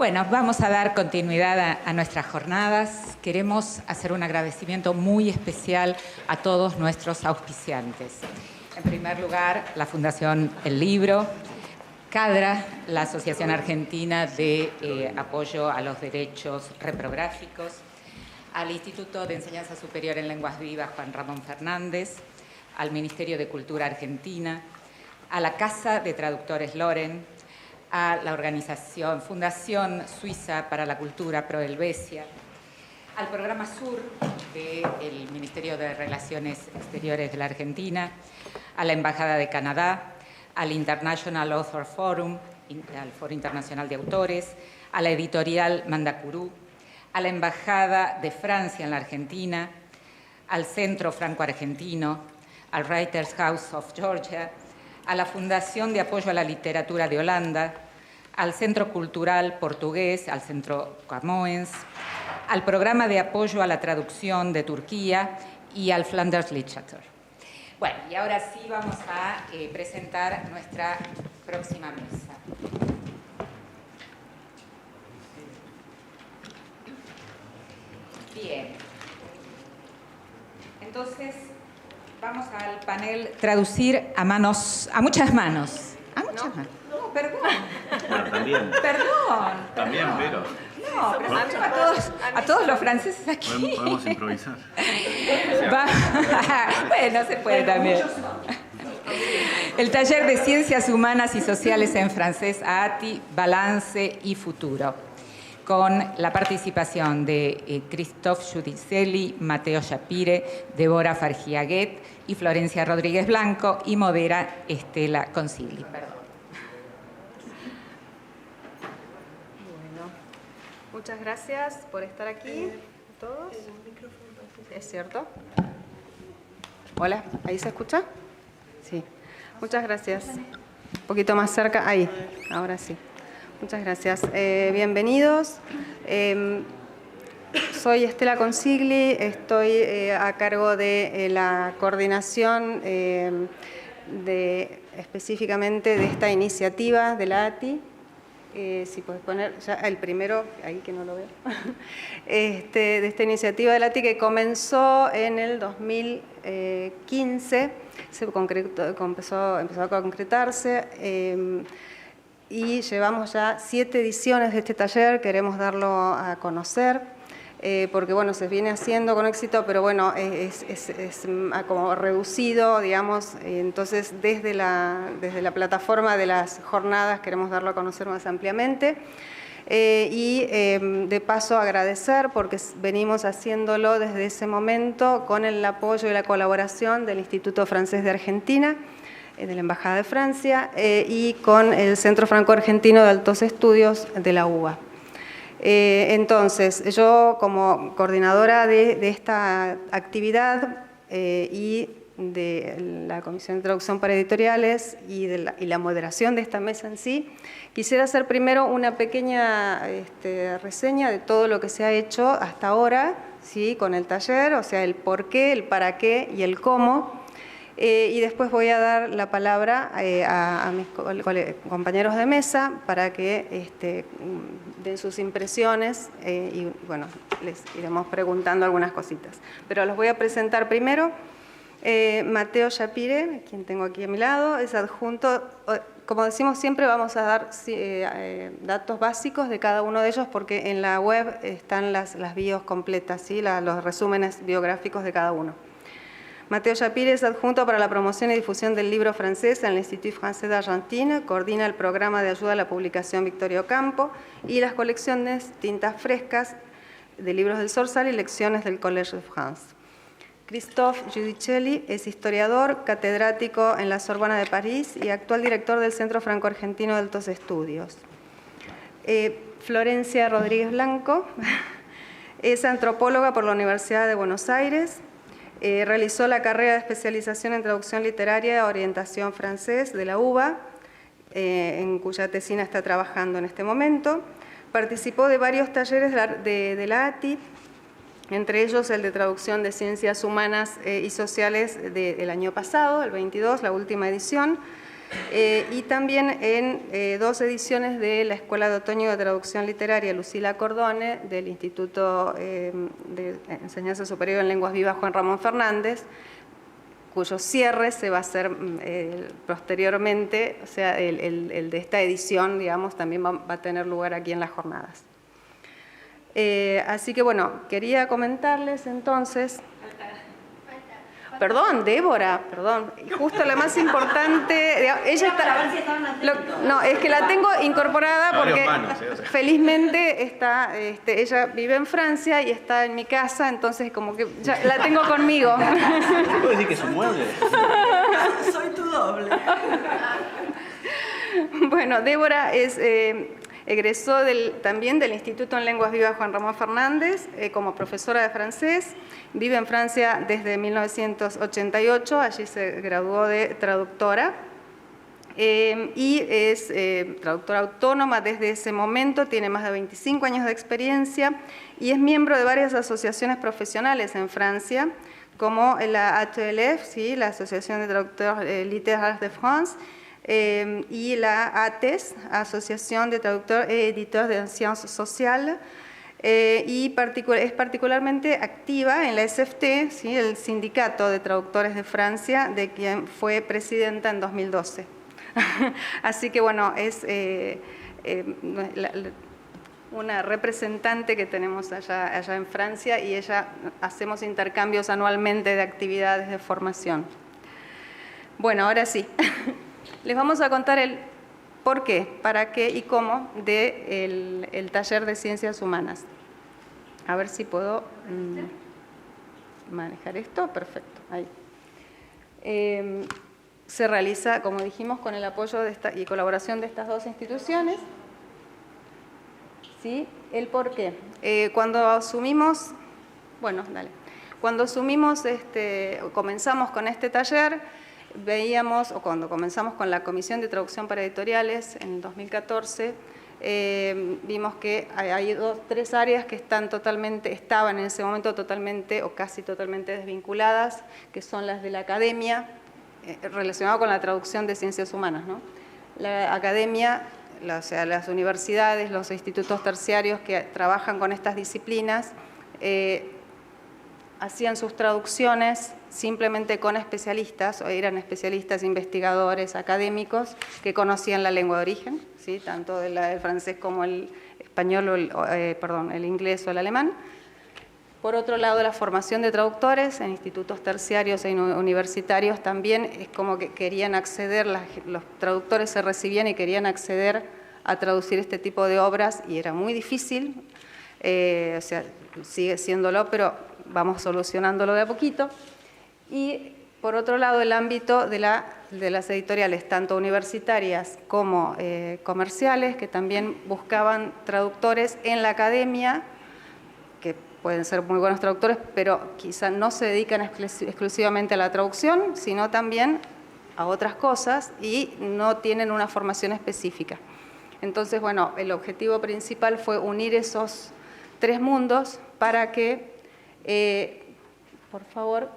Bueno, vamos a dar continuidad a nuestras jornadas. Queremos hacer un agradecimiento muy especial a todos nuestros auspiciantes. En primer lugar, la Fundación El Libro, CADRA, la Asociación Argentina de Apoyo a los Derechos Reprográficos, al Instituto de Enseñanza Superior en Lenguas Vivas Juan Ramón Fernández, al Ministerio de Cultura Argentina, a la Casa de Traductores Loren, a la organización Fundación Suiza para la Cultura Pro Helvecia, al Programa Sur del Ministerio de Relaciones Exteriores de la Argentina, a la Embajada de Canadá, al International Author Forum, al Foro Internacional de Autores, a la editorial Mandacurú, a la Embajada de Francia en la Argentina, al Centro Franco-Argentino, al Writers House of Georgia, a la Fundación de Apoyo a la Literatura de Holanda, al Centro Cultural Portugués, al Centro Camões, al Programa de Apoyo a la Traducción de Turquía y al Flanders Literature. Bueno, y ahora sí vamos a presentar nuestra próxima mesa. Bien. Entonces, vamos al panel Traducir a manos, a muchas manos. ¿A muchas manos? No, perdón. Bueno, también. Perdón. También, pero. No, pero a todos los franceses aquí. Podemos improvisar. Bueno, se puede también. El taller de Ciencias Humanas y Sociales en francés AATI, Balance y Futuro, con la participación de Christophe Giudicelli, Matteo Shapire, Deborah Fargiaguet y Florencia Rodríguez Blanco, y modera Estela Consigli. Perdón. Bueno, muchas gracias por estar aquí, todos. ¿Es cierto? Hola, ¿ahí se escucha? Sí. Muchas gracias. Un poquito más cerca, ahí, ahora sí. Muchas gracias. Bienvenidos. Soy Estela Consigli, estoy a cargo de la coordinación específicamente de esta iniciativa de la ATI. Si puedes poner ya el primero, ahí que no lo veo, de esta iniciativa de la ATI que comenzó en el 2015, empezó a concretarse. Y llevamos ya 7 ediciones de este taller, queremos darlo a conocer, porque bueno, se viene haciendo con éxito, pero bueno, es como reducido, digamos, entonces desde la plataforma de las jornadas queremos darlo a conocer más ampliamente. De paso agradecer, porque venimos haciéndolo desde ese momento con el apoyo y la colaboración del Instituto Francés de Argentina, de la Embajada de Francia, y con el Centro Franco-Argentino de Altos Estudios de la UBA. Entonces, yo como coordinadora de esta actividad y de la Comisión de Traducción para Editoriales y la moderación de esta mesa en sí, quisiera hacer primero una pequeña reseña de todo lo que se ha hecho hasta ahora, ¿sí? Con el taller, o sea, el por qué, el para qué y el cómo. Y después voy a dar la palabra a mis compañeros de mesa para que den sus impresiones y bueno, les iremos preguntando algunas cositas. Pero los voy a presentar primero. Matteo Shapire, quien tengo aquí a mi lado, es adjunto. Como decimos siempre, vamos a dar datos básicos de cada uno de ellos porque en la web están las bios completas, ¿sí? Los resúmenes biográficos de cada uno. Matteo Shapire es adjunto para la promoción y difusión del libro francés en el Institut Français d'Argentine, coordina el programa de ayuda a la publicación Victoria Ocampo y las colecciones Tintas Frescas de libros del Sorsal y lecciones del Collège de France. Christophe Giudicelli es historiador, catedrático en la Sorbona de París y actual director del Centro Franco-Argentino de Altos Estudios. Florencia Rodríguez Blanco es antropóloga por la Universidad de Buenos Aires. Realizó la carrera de especialización en traducción literaria y orientación francés de la UBA, en cuya tesina está trabajando en este momento. Participó de varios talleres de la ATI, entre ellos el de traducción de Ciencias Humanas y Sociales del año pasado, el 22, la última edición. y también en 2 ediciones de la Escuela de Otoño de Traducción Literaria Lucila Cordone, del Instituto de Enseñanza Superior en Lenguas Vivas Juan Ramón Fernández, cuyo cierre se va a hacer posteriormente, o sea, el de esta edición, digamos, también va a tener lugar aquí en las jornadas. Así que, bueno, quería comentarles entonces... Perdón, Débora, perdón. Justo la más importante... Ella está... No, es que la tengo incorporada porque felizmente está, ella vive en Francia y está en mi casa, entonces como que ya la tengo conmigo. ¿Puedo decir que es un mueble? Soy tu doble. Bueno, Débora es... egresó también del Instituto en Lenguas Vivas Juan Ramón Fernández como profesora de francés. Vive en Francia desde 1988, allí se graduó de traductora y es traductora autónoma desde ese momento, tiene más de 25 años de experiencia y es miembro de varias asociaciones profesionales en Francia, como la ATLF, ¿sí? La Asociación de Traducteurs Littéraires de France, y la ATES, Asociación de Traducteurs et Éditeurs de Sciences Sociales, y es particularmente activa en la SFT, ¿sí? El Sindicato de Traductores de Francia, de quien fue presidenta en 2012. Así que bueno, es una representante que tenemos allá en Francia y hacemos intercambios anualmente de actividades de formación. Bueno, ahora sí. Les vamos a contar el por qué, para qué y cómo del taller de Ciencias Humanas. A ver si puedo manejar esto. Perfecto. Ahí. Se realiza, como dijimos, con el apoyo y colaboración de estas 2 instituciones. ¿Sí? El por qué. Cuando asumimos, comenzamos con este taller, veíamos, o cuando comenzamos con la Comisión de Traducción para Editoriales en el 2014, vimos que hay 3 áreas que estaban en ese momento totalmente o casi totalmente desvinculadas, que son las de la academia, relacionado con la traducción de ciencias humanas, ¿no? La academia, o sea, las universidades, los institutos terciarios que trabajan con estas disciplinas, hacían sus traducciones simplemente con especialistas, o eran especialistas, investigadores, académicos, que conocían la lengua de origen, ¿sí? Tanto del francés como el español, el inglés o el alemán. Por otro lado, la formación de traductores en institutos terciarios e universitarios también es como que querían acceder, los traductores se recibían y querían acceder a traducir este tipo de obras y era muy difícil, o sea, sigue siéndolo, pero vamos solucionándolo de a poquito. Y por otro lado, el ámbito de las editoriales, tanto universitarias como comerciales, que también buscaban traductores en la academia, que pueden ser muy buenos traductores, pero quizá no se dedican exclusivamente a la traducción, sino también a otras cosas y no tienen una formación específica. Entonces, bueno, el objetivo principal fue unir esos 3 mundos para que, por favor,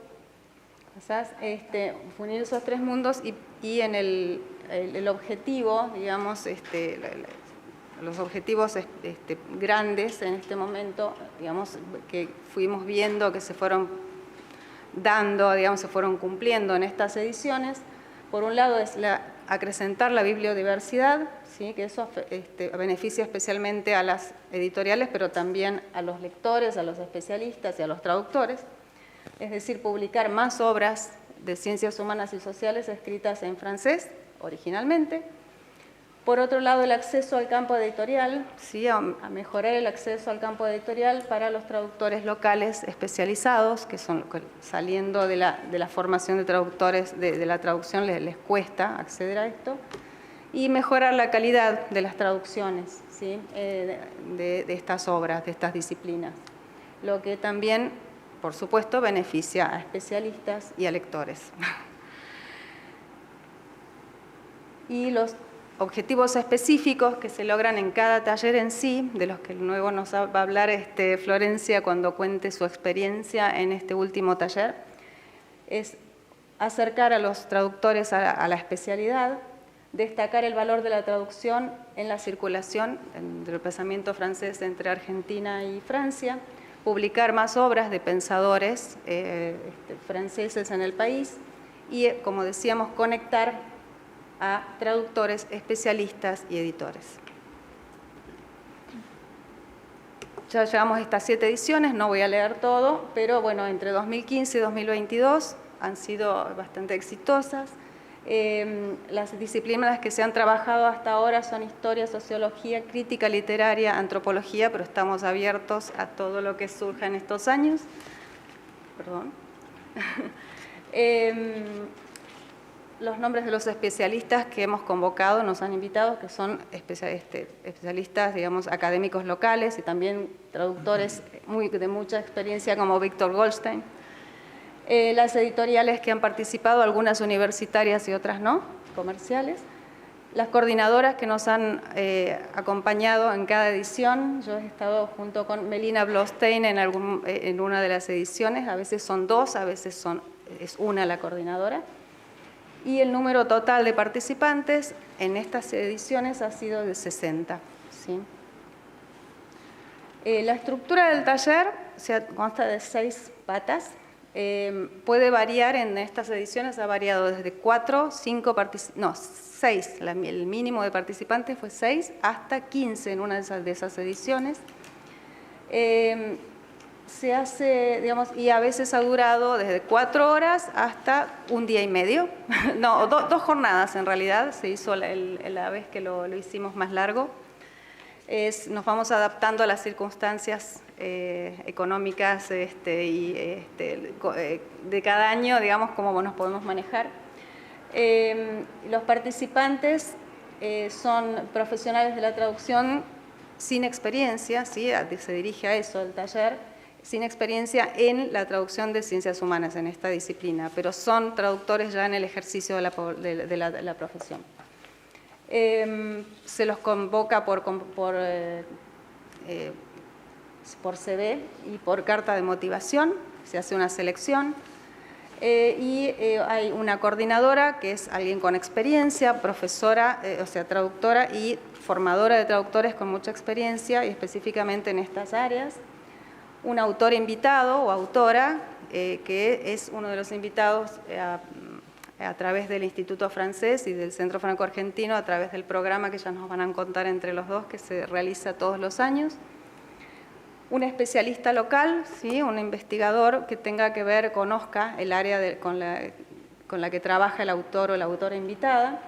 unir esos 3 mundos y en el objetivo, digamos, los objetivos grandes en este momento, digamos, que fuimos viendo que se fueron dando, digamos, se fueron cumpliendo en estas ediciones. Por un lado es acrecentar la bibliodiversidad, ¿sí? Que eso beneficia especialmente a las editoriales, pero también a los lectores, a los especialistas y a los traductores. Es decir, publicar más obras de ciencias humanas y sociales escritas en francés, originalmente. Por otro lado, el acceso al campo editorial, ¿sí? A mejorar el acceso al campo editorial para los traductores locales especializados, que son saliendo de la formación de traductores, de la traducción les cuesta acceder a esto. Y mejorar la calidad de las traducciones, ¿sí? de estas obras, de estas disciplinas. Lo que también, por supuesto, beneficia a especialistas y a lectores. Y los objetivos específicos que se logran en cada taller en sí, de los que luego nos va a hablar Florencia cuando cuente su experiencia en este último taller, es acercar a los traductores a la especialidad, destacar el valor de la traducción en la circulación del pensamiento francés entre Argentina y Francia, publicar más obras de pensadores franceses en el país y, como decíamos, conectar a traductores, especialistas y editores. Ya llevamos estas 7 ediciones, no voy a leer todo, pero bueno, entre 2015 y 2022 han sido bastante exitosas. Las disciplinas que se han trabajado hasta ahora son historia, sociología, crítica literaria, antropología, pero estamos abiertos a todo lo que surja en estos años. Perdón. Los nombres de los especialistas que hemos convocado, nos han invitado, que son especialistas, digamos, académicos locales y también traductores de mucha experiencia como Víctor Goldstein. Las editoriales que han participado, algunas universitarias y otras no, comerciales. Las coordinadoras que nos han acompañado en cada edición. Yo he estado junto con Melina Blostein en una de las ediciones, a veces son 2, a veces es una la coordinadora. Y el número total de participantes en estas ediciones ha sido de 60. ¿Sí? La estructura del taller consta de 6 patas. Puede variar en estas ediciones, ha variado desde 4, 5 participantes, 6, el mínimo de participantes fue 6, hasta 15 en una de esas ediciones. Se hace, digamos, y a veces ha durado desde 4 horas hasta 1 día y medio, no, 2 jornadas en realidad, se hizo la vez que lo hicimos más largo. Nos vamos adaptando a las circunstancias económicas de cada año, digamos, cómo nos podemos manejar. Los participantes son profesionales de la traducción sin experiencia, ¿sí? Se dirige a eso el taller, sin experiencia en la traducción de ciencias humanas, en esta disciplina, pero son traductores ya en el ejercicio de la profesión. Se los convoca por CV y por carta de motivación, se hace una selección hay una coordinadora que es alguien con experiencia, profesora, o sea, traductora y formadora de traductores con mucha experiencia y específicamente en estas áreas. Un autor invitado o autora que es uno de los invitados a través del Instituto Francés y del Centro Franco-Argentino, a través del programa que ya nos van a contar entre los dos, que se realiza todos los años. Un especialista local, ¿sí? Un investigador que tenga que ver, conozca el área con la que trabaja el autor o la autora invitada.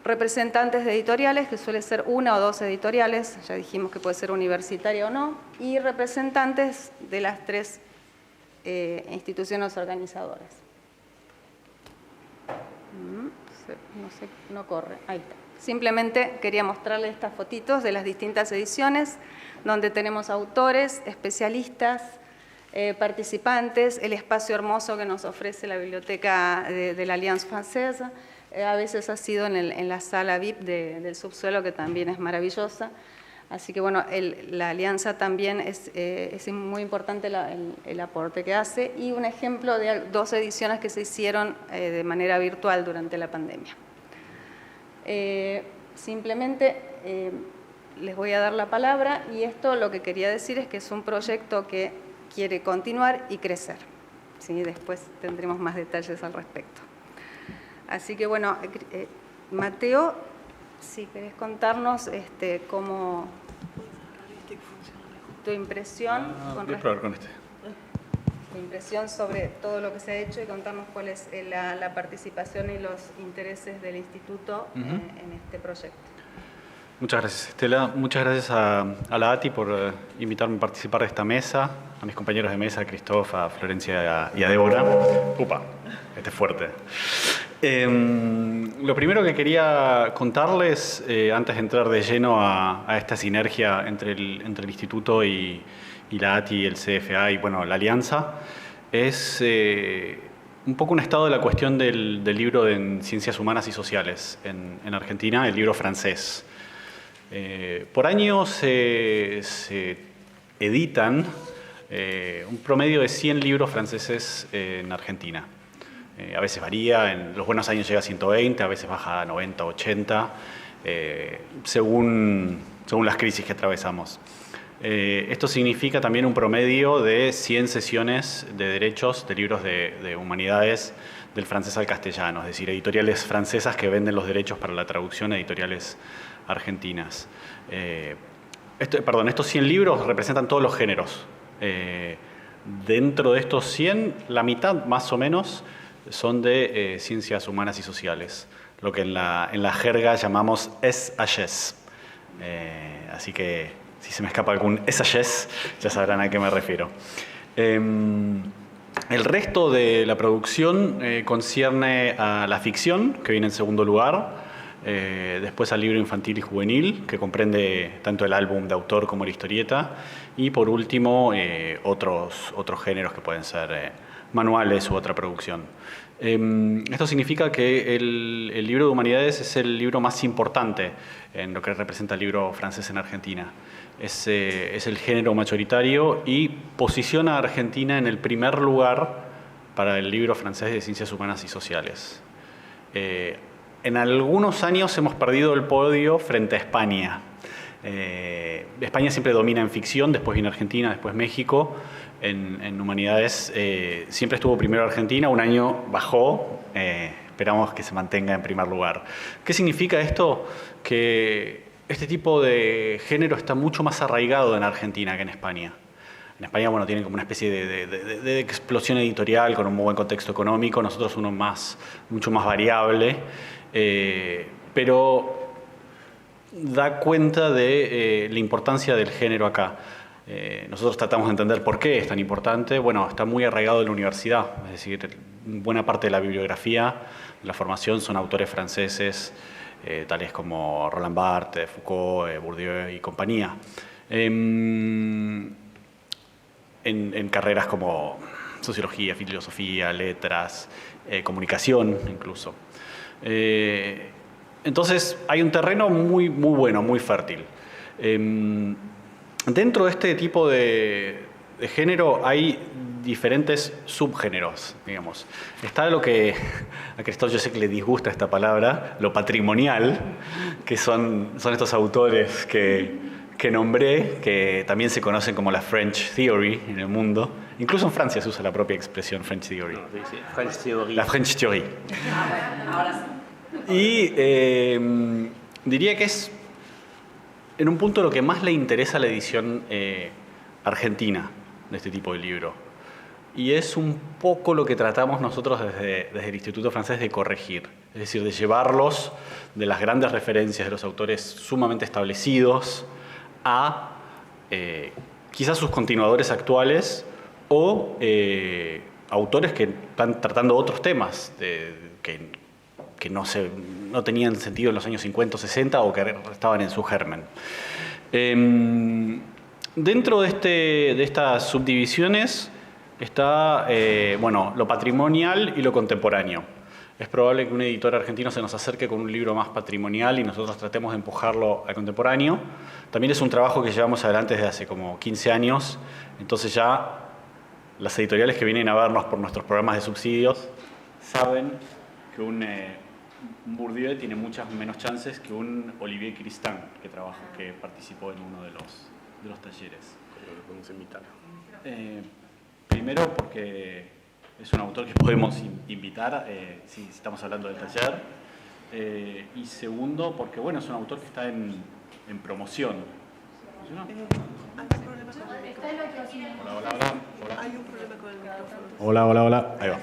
Representantes de editoriales, que suele ser 1 o 2 editoriales, ya dijimos que puede ser universitaria o no, y representantes de las 3 instituciones organizadoras. No corre, ahí está. Simplemente quería mostrarles estas fotitos de las distintas ediciones, donde tenemos autores, especialistas, participantes, el espacio hermoso que nos ofrece la biblioteca de la Alliance Française. A veces ha sido en la sala VIP del subsuelo, que también es maravillosa. Así que bueno, la alianza también es muy importante el aporte que hace, y un ejemplo de 2 ediciones que se hicieron de manera virtual durante la pandemia. Simplemente les voy a dar la palabra, y esto lo que quería decir es que es un proyecto que quiere continuar y crecer. ¿Sí? Después tendremos más detalles al respecto. Así que bueno, Mateo, si querés contarnos cómo tu impresión tu impresión sobre todo lo que se ha hecho, y contarnos cuál es la participación y los intereses del Instituto en este proyecto. Muchas gracias, Estela. Muchas gracias a la ATI por invitarme a participar de esta mesa, a mis compañeros de mesa, a Cristóf, a Florencia y a Débora. ¡Upa! Este es fuerte. Lo primero que quería contarles, antes de entrar de lleno a esta sinergia entre el Instituto y la ATI y el CFA y bueno, la Alianza, es un poco un estado de la cuestión del libro en Ciencias Humanas y Sociales en Argentina, el libro francés. Por año se editan un promedio de 100 libros franceses en Argentina. A veces varía, en los buenos años llega a 120, a veces baja a 90, 80, según las crisis que atravesamos. Esto significa también un promedio de 100 sesiones de derechos de libros de humanidades del francés al castellano, es decir, editoriales francesas que venden los derechos para la traducción a editoriales argentinas. Estos 100 libros representan todos los géneros. Dentro de estos 100, la mitad más o menos son de ciencias humanas y sociales, lo que en la jerga llamamos SHS. Así que si se me escapa algún SHS, ya sabrán a qué me refiero. El resto de la producción concierne a la ficción, que viene en segundo lugar, después al libro infantil y juvenil, que comprende tanto el álbum de autor como la historieta, y por último otros géneros que pueden ser manuales u otra producción. Esto significa que el libro de humanidades es el libro más importante en lo que representa el libro francés en Argentina. Es el género mayoritario y posiciona a Argentina en el primer lugar para el libro francés de ciencias humanas y sociales. En algunos años hemos perdido el podio frente a España. España siempre domina en ficción, después viene Argentina, después México. En humanidades siempre estuvo primero Argentina, un año bajó, esperamos que se mantenga en primer lugar. ¿Qué significa esto? Que este tipo de género está mucho más arraigado en Argentina que en España. En España, bueno, tienen como una especie de explosión editorial con un muy buen contexto económico, nosotros uno mucho más variable, pero da cuenta de la importancia del género acá. Nosotros tratamos de entender por qué es tan importante. Bueno, está muy arraigado en la universidad, es decir, buena parte de la bibliografía, de la formación son autores franceses, tales como Roland Barthes, Foucault, Bourdieu y compañía. En carreras como sociología, filosofía, letras, comunicación incluso. Entonces hay un terreno muy bueno, muy fértil. Dentro de este tipo de género hay diferentes subgéneros, digamos. Está lo que a Cristóbal yo sé que le disgusta esta palabra, lo patrimonial, que son estos autores que nombré, que también se conocen como la French Theory en el mundo. Incluso en Francia se usa la propia expresión French Theory. No, dice French Theory. La French Theory. Ahora sí. Y diría que es en un punto lo que más le interesa a la edición argentina de este tipo de libro. Y es un poco lo que tratamos nosotros desde el Instituto Francés de corregir. Es decir, de llevarlos de las grandes referencias de los autores sumamente establecidos a quizás sus continuadores actuales o autores que están tratando otros temas que no tenían sentido en los años 50 o 60 o que estaban en su germen. Dentro de estas subdivisiones está lo patrimonial y lo contemporáneo. Es probable que un editor argentino se nos acerque con un libro más patrimonial y nosotros tratemos de empujarlo al contemporáneo. También es un trabajo que llevamos adelante desde hace como 15 años, entonces ya las editoriales que vienen a vernos por nuestros programas de subsidios saben que un Bourdieu tiene muchas menos chances que un Olivier Cristán que participó en uno de los talleres. ¿Cómo lo podemos invitar? Primero porque es un autor que podemos invitar si estamos hablando del taller. Y segundo porque es un autor que está en promoción. Hola. Hay un problema con el micrófono. Hola. Ahí va.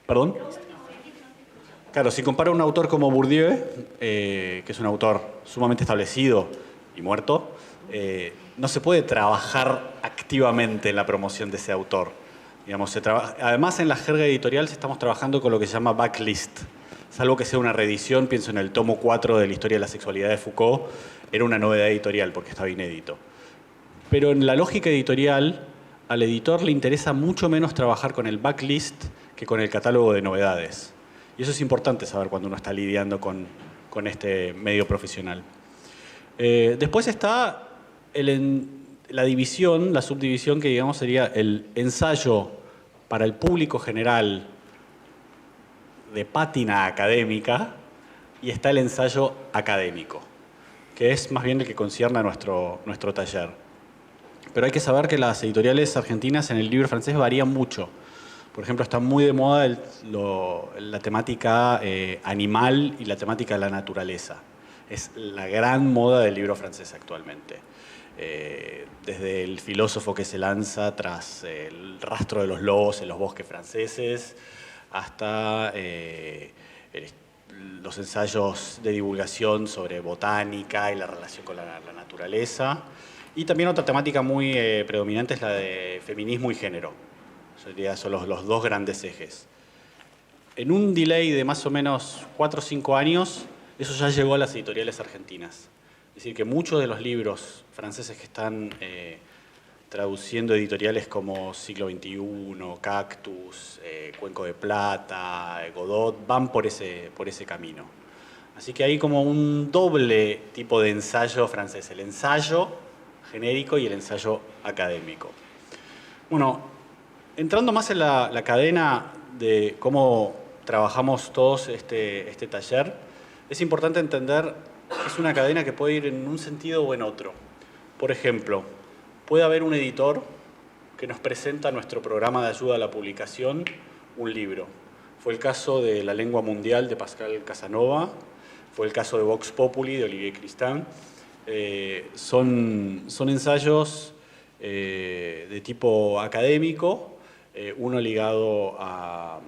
¿Perdón? Claro, si compara un autor como Bourdieu, que es un autor sumamente establecido y muerto, no se puede trabajar activamente en la promoción de ese autor. Digamos, además, en la jerga editorial estamos trabajando con lo que se llama backlist. Salvo que sea una reedición, pienso en el tomo 4 de la historia de la sexualidad de Foucault, era una novedad editorial porque estaba inédito. Pero en la lógica editorial, al editor le interesa mucho menos trabajar con el backlist que con el catálogo de novedades. Y eso es importante saber cuando uno está lidiando con este medio profesional. Después está la subdivisión que digamos sería el ensayo para el público general de pátina académica y está el ensayo académico, que es más bien el que concierne a nuestro taller. Pero hay que saber que las editoriales argentinas en el libro francés varían mucho. Por ejemplo, está muy de moda la temática animal y la temática de la naturaleza. Es la gran moda del libro francés actualmente. Desde el filósofo que se lanza tras el rastro de los lobos en los bosques franceses, hasta los ensayos de divulgación sobre botánica y la relación con la naturaleza. Y también otra temática muy predominante es la de feminismo y género. Son los dos grandes ejes. En un delay de más o menos 4 o 5 años, eso ya llegó a las editoriales argentinas. Es decir, que muchos de los libros franceses que están traduciendo editoriales como Siglo XXI, Cactus, Cuenco de Plata, Godot, van por ese camino. Así que hay como un doble tipo de ensayo francés, el ensayo genérico y el ensayo académico. Bueno, entrando más en la cadena de cómo trabajamos todos este taller, es importante entender que es una cadena que puede ir en un sentido o en otro. Por ejemplo, puede haber un editor que nos presenta nuestro programa de ayuda a la publicación, un libro. Fue el caso de La lengua mundial de Pascal Casanova, fue el caso de Vox Populi de Olivier Cristán. Son ensayos de tipo académico, uno ligado a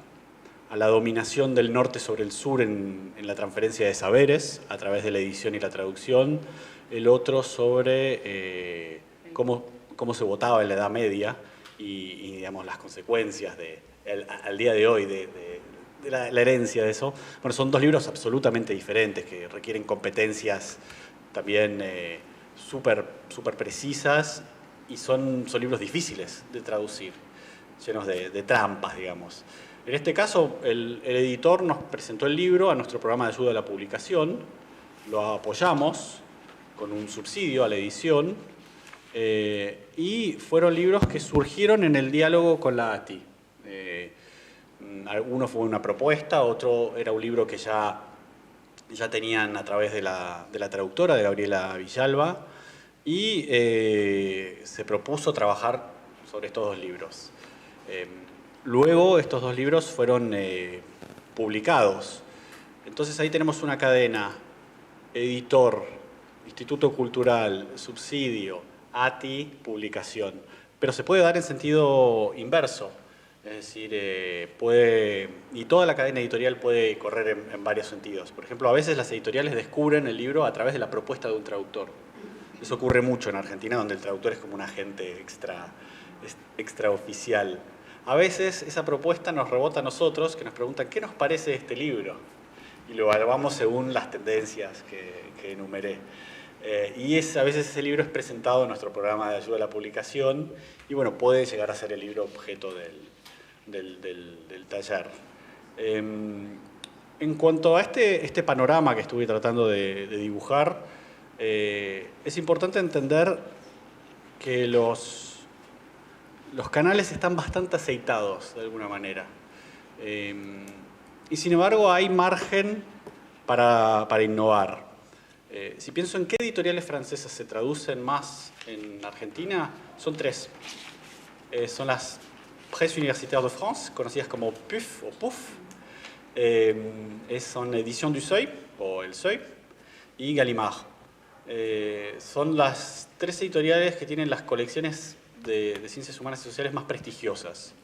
la dominación del norte sobre el sur en la transferencia de saberes a través de la edición y la traducción, el otro sobre cómo se votaba en la Edad Media y digamos, las consecuencias al día de hoy de la herencia de eso. Bueno, son dos libros absolutamente diferentes que requieren competencias también súper precisas y son libros difíciles de traducir, llenos de trampas, digamos. En este caso, el editor nos presentó el libro a nuestro programa de ayuda a la publicación, lo apoyamos con un subsidio a la edición y fueron libros que surgieron en el diálogo con la ATI. Uno fue una propuesta, otro era un libro que ya tenían a través de la traductora, de Gabriela Villalba, y se propuso trabajar sobre estos dos libros. Luego estos dos libros fueron publicados. Entonces ahí tenemos una cadena: editor, Instituto Cultural, subsidio, ATI, publicación. Pero se puede dar en sentido inverso. Es decir, y toda la cadena editorial puede correr en varios sentidos. Por ejemplo, a veces las editoriales descubren el libro a través de la propuesta de un traductor. Eso ocurre mucho en Argentina, donde el traductor es como un agente extraoficial. A veces esa propuesta nos rebota a nosotros, que nos preguntan ¿qué nos parece este libro? Y lo evaluamos según las tendencias que enumeré. Y a veces ese libro es presentado en nuestro programa de ayuda a la publicación y bueno, puede llegar a ser el libro objeto del taller. En cuanto a este panorama que estuve tratando de dibujar, es importante entender que los canales están bastante aceitados de alguna manera. Y sin embargo hay margen para innovar. Si pienso en qué editoriales francesas se traducen más en Argentina, son 3. Son las Presse Universitaire de France, conocidas como PUF o PUF. Son Edición du Seuil, o El Seuil, y Gallimard. Son las 3 editoriales que tienen las colecciones de ciencias humanas y sociales más prestigiosas.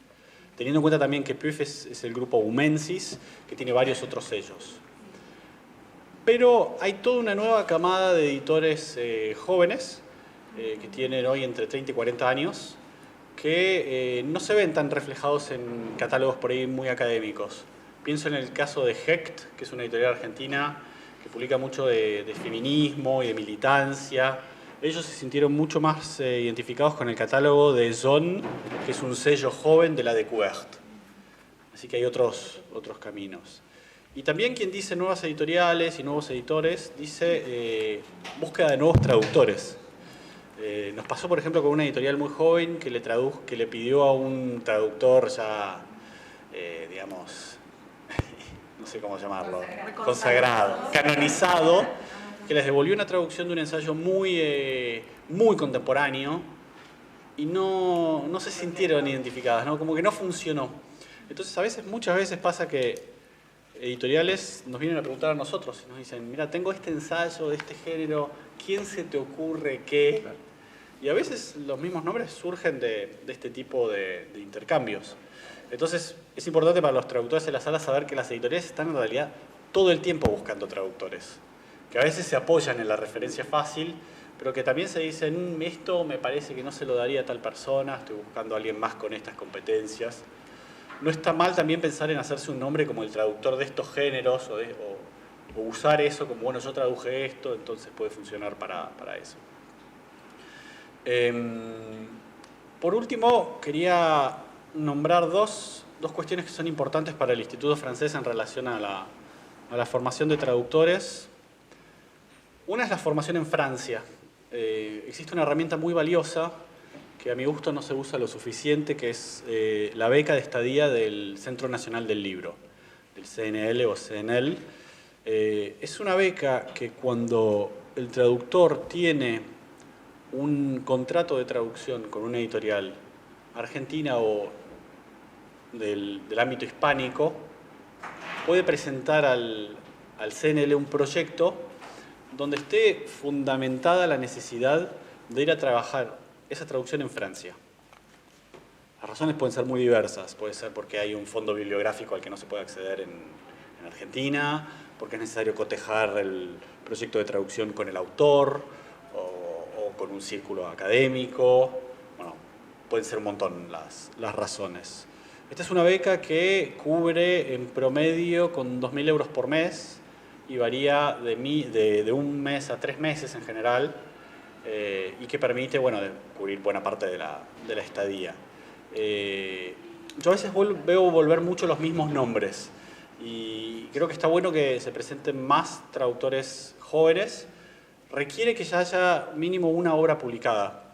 Teniendo en cuenta también que PUF es el grupo Humensis, que tiene varios otros sellos. Pero hay toda una nueva camada de editores jóvenes, que tienen hoy entre 30 y 40 años, que no se ven tan reflejados en catálogos por ahí muy académicos. Pienso en el caso de Hecht, que es una editorial argentina que publica mucho de feminismo y de militancia. Ellos se sintieron mucho más identificados con el catálogo de Zone, que es un sello joven de la Découverte. Así que hay otros caminos. Y también quien dice nuevas editoriales y nuevos editores, dice búsqueda de nuevos traductores. Nos pasó, por ejemplo, con una editorial muy joven que le pidió a un traductor ya, digamos, no sé cómo llamarlo, consagrado, canonizado, que les devolvió una traducción de un ensayo muy contemporáneo y no se sintieron identificadas, ¿no? Como que no funcionó. Entonces, muchas veces pasa que editoriales nos vienen a preguntar a nosotros y nos dicen, mira, tengo este ensayo de este género, ¿quién se te ocurre qué? Y a veces los mismos nombres surgen de este tipo de intercambios. Entonces, es importante para los traductores en la sala saber que las editoriales están en realidad todo el tiempo buscando traductores, que a veces se apoyan en la referencia fácil, pero que también se dicen, esto me parece que no se lo daría a tal persona, estoy buscando a alguien más con estas competencias. No está mal también pensar en hacerse un nombre como el traductor de estos géneros o usar eso como, bueno, yo traduje esto, entonces puede funcionar para eso. Por último, quería nombrar dos cuestiones que son importantes para el Instituto Francés en relación a la formación de traductores. Una es la formación en Francia. Existe una herramienta muy valiosa que a mi gusto no se usa lo suficiente, que es la beca de estadía del Centro Nacional del Libro, del CNL o CNL. Es una beca que cuando el traductor tiene un contrato de traducción con una editorial argentina o del ámbito hispánico, puede presentar al CNL un proyecto donde esté fundamentada la necesidad de ir a trabajar esa traducción en Francia. Las razones pueden ser muy diversas. Puede ser porque hay un fondo bibliográfico al que no se puede acceder en Argentina, porque es necesario cotejar el proyecto de traducción con el autor o con un círculo académico. Bueno, pueden ser un montón las razones. Esta es una beca que cubre en promedio con 2.000 euros por mes y varía de un mes a 3 meses en general, y que permite, bueno, cubrir buena parte de la estadía. Yo a veces veo volver mucho los mismos nombres y creo que está bueno que se presenten más traductores jóvenes. Requiere que ya haya mínimo una obra publicada,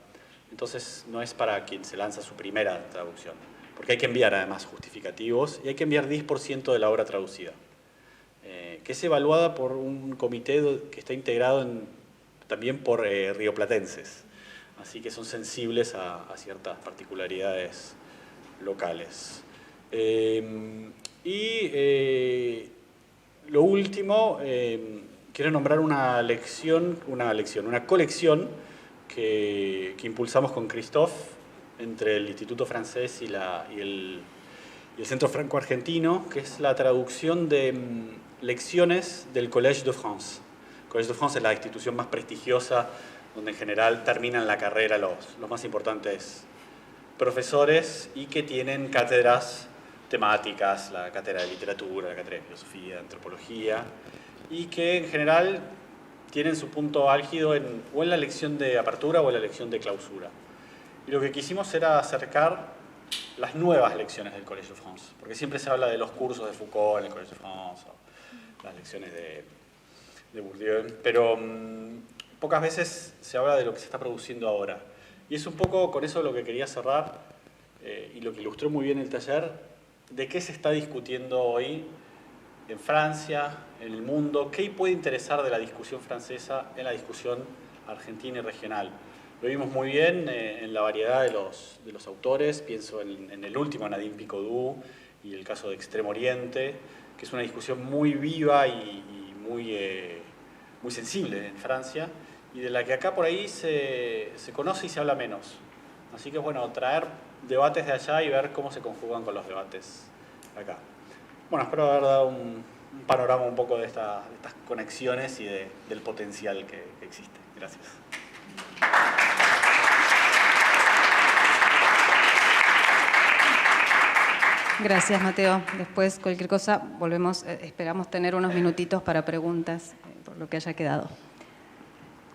entonces no es para quien se lanza su primera traducción, porque hay que enviar además justificativos y hay que enviar 10% de la obra traducida, que es evaluada por un comité que está integrado también por rioplatenses, así que son sensibles a ciertas particularidades locales. Lo último, quiero nombrar una colección que impulsamos con Christophe entre el Instituto Francés y el Centro Franco-Argentino, que es la traducción de lecciones del Collège de France. El Collège de France es la institución más prestigiosa donde en general terminan la carrera los más importantes profesores y que tienen cátedras temáticas, la cátedra de literatura, la cátedra de filosofía, de antropología, y que en general tienen su punto álgido o en la lección de apertura o en la lección de clausura. Y lo que quisimos era acercar las nuevas lecciones del Collège de France, porque siempre se habla de los cursos de Foucault en el Collège de France, o las lecciones de Bourdieu, pero pocas veces se habla de lo que se está produciendo ahora. Y es un poco con eso lo que quería cerrar, y lo que ilustró muy bien el taller, de qué se está discutiendo hoy en Francia, en el mundo, qué puede interesar de la discusión francesa en la discusión argentina y regional. Lo vimos muy bien en la variedad de los autores, pienso en el último, Nadine Picaudou, y el caso de Extremo Oriente, que es una discusión muy viva y muy sensible en Francia, y de la que acá por ahí se conoce y se habla menos. Así que bueno, traer debates de allá y ver cómo se conjugan con los debates acá. Bueno, espero haber dado un panorama un poco de estas conexiones y del potencial que existe. Gracias. Gracias, Mateo. Después, cualquier cosa, volvemos, esperamos tener unos minutitos para preguntas, por lo que haya quedado.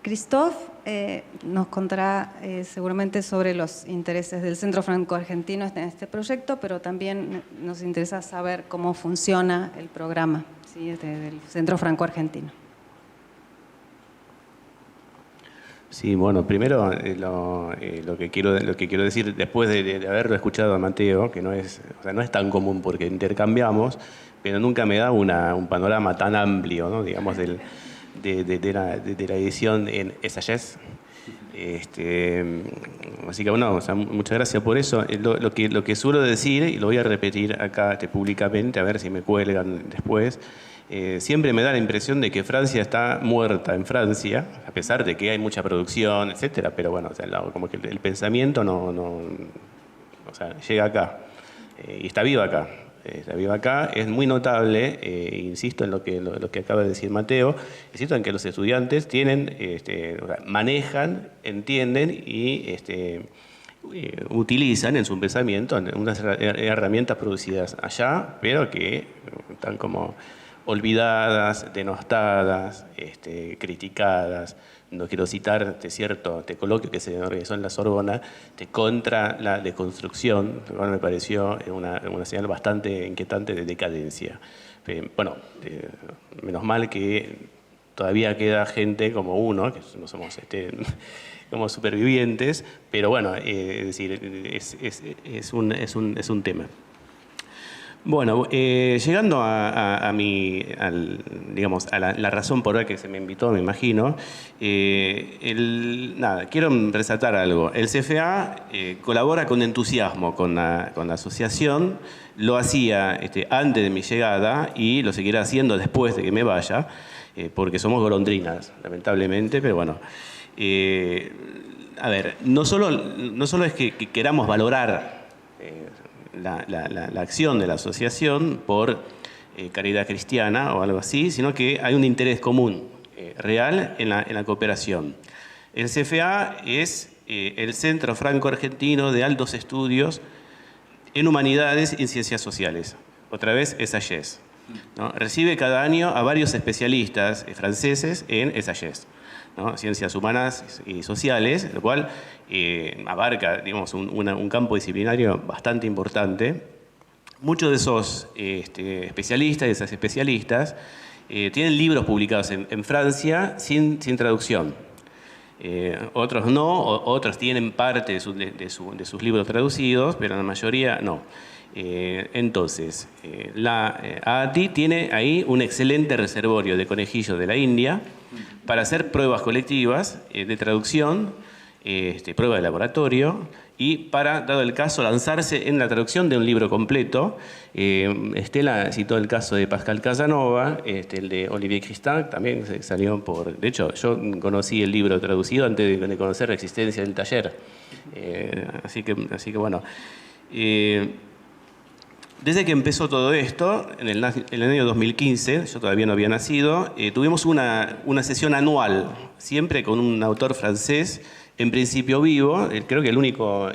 Christophe nos contará seguramente sobre los intereses del Centro Franco-Argentino en este proyecto, pero también nos interesa saber cómo funciona el programa, ¿sí?, del Centro Franco-Argentino. Sí, bueno, primero lo que quiero decir después de haberlo escuchado a Mateo, que no es tan común porque intercambiamos, pero nunca me da un panorama tan amplio, ¿no? Digamos, de la edición en Essays. Así que bueno, o sea, muchas gracias por eso. Lo que suelo decir, y lo voy a repetir acá públicamente, a ver si me cuelgan después, siempre me da la impresión de que Francia está muerta en Francia, a pesar de que hay mucha producción, etcétera, pero bueno, o sea, como que el pensamiento o sea, llega acá y está viva acá. Está viva acá, es muy notable, insisto en lo que acaba de decir Mateo, insisto en que los estudiantes tienen, manejan, entienden y utilizan en su pensamiento unas herramientas producidas allá, pero que están como olvidadas, denostadas, criticadas. No quiero citar cierto coloquio que se organizó en la Sorbona contra la deconstrucción, lo cual me pareció una señal bastante inquietante de decadencia. Bueno, menos mal que todavía queda gente como uno, que no somos como supervivientes, pero bueno, es decir, es un tema. Bueno, llegando a la razón por la que se me invitó, me imagino, quiero resaltar algo. El CFA colabora con entusiasmo con la asociación, lo hacía antes de mi llegada y lo seguirá haciendo después de que me vaya, porque somos golondrinas, lamentablemente, pero bueno. A ver, no solo es que queramos valorar la acción de la asociación por caridad cristiana o algo así, sino que hay un interés común, real, en la cooperación. El CFA es el Centro Franco-Argentino de Altos Estudios en Humanidades y Ciencias Sociales. Otra vez, Essays, ¿no? Recibe cada año a varios especialistas franceses en Essays, ¿no? Ciencias humanas y sociales, lo cual abarca, digamos, un campo disciplinario bastante importante. Muchos de esos especialistas y esas especialistas tienen libros publicados en Francia sin traducción. Otros no, otros tienen parte de sus libros traducidos, pero la mayoría no. Entonces, la AATI tiene ahí un excelente reservorio de conejillos de la India para hacer pruebas colectivas de traducción, prueba de laboratorio, y para, dado el caso, lanzarse en la traducción de un libro completo. Estela citó el caso de Pascal Casanova, el de Olivier Christin, también salió por... De hecho, yo conocí el libro traducido antes de conocer la existencia del taller. Así que bueno... Desde que empezó todo esto, en el año 2015, yo todavía no había nacido, tuvimos una sesión anual, siempre con un autor francés, en principio vivo. Creo que el único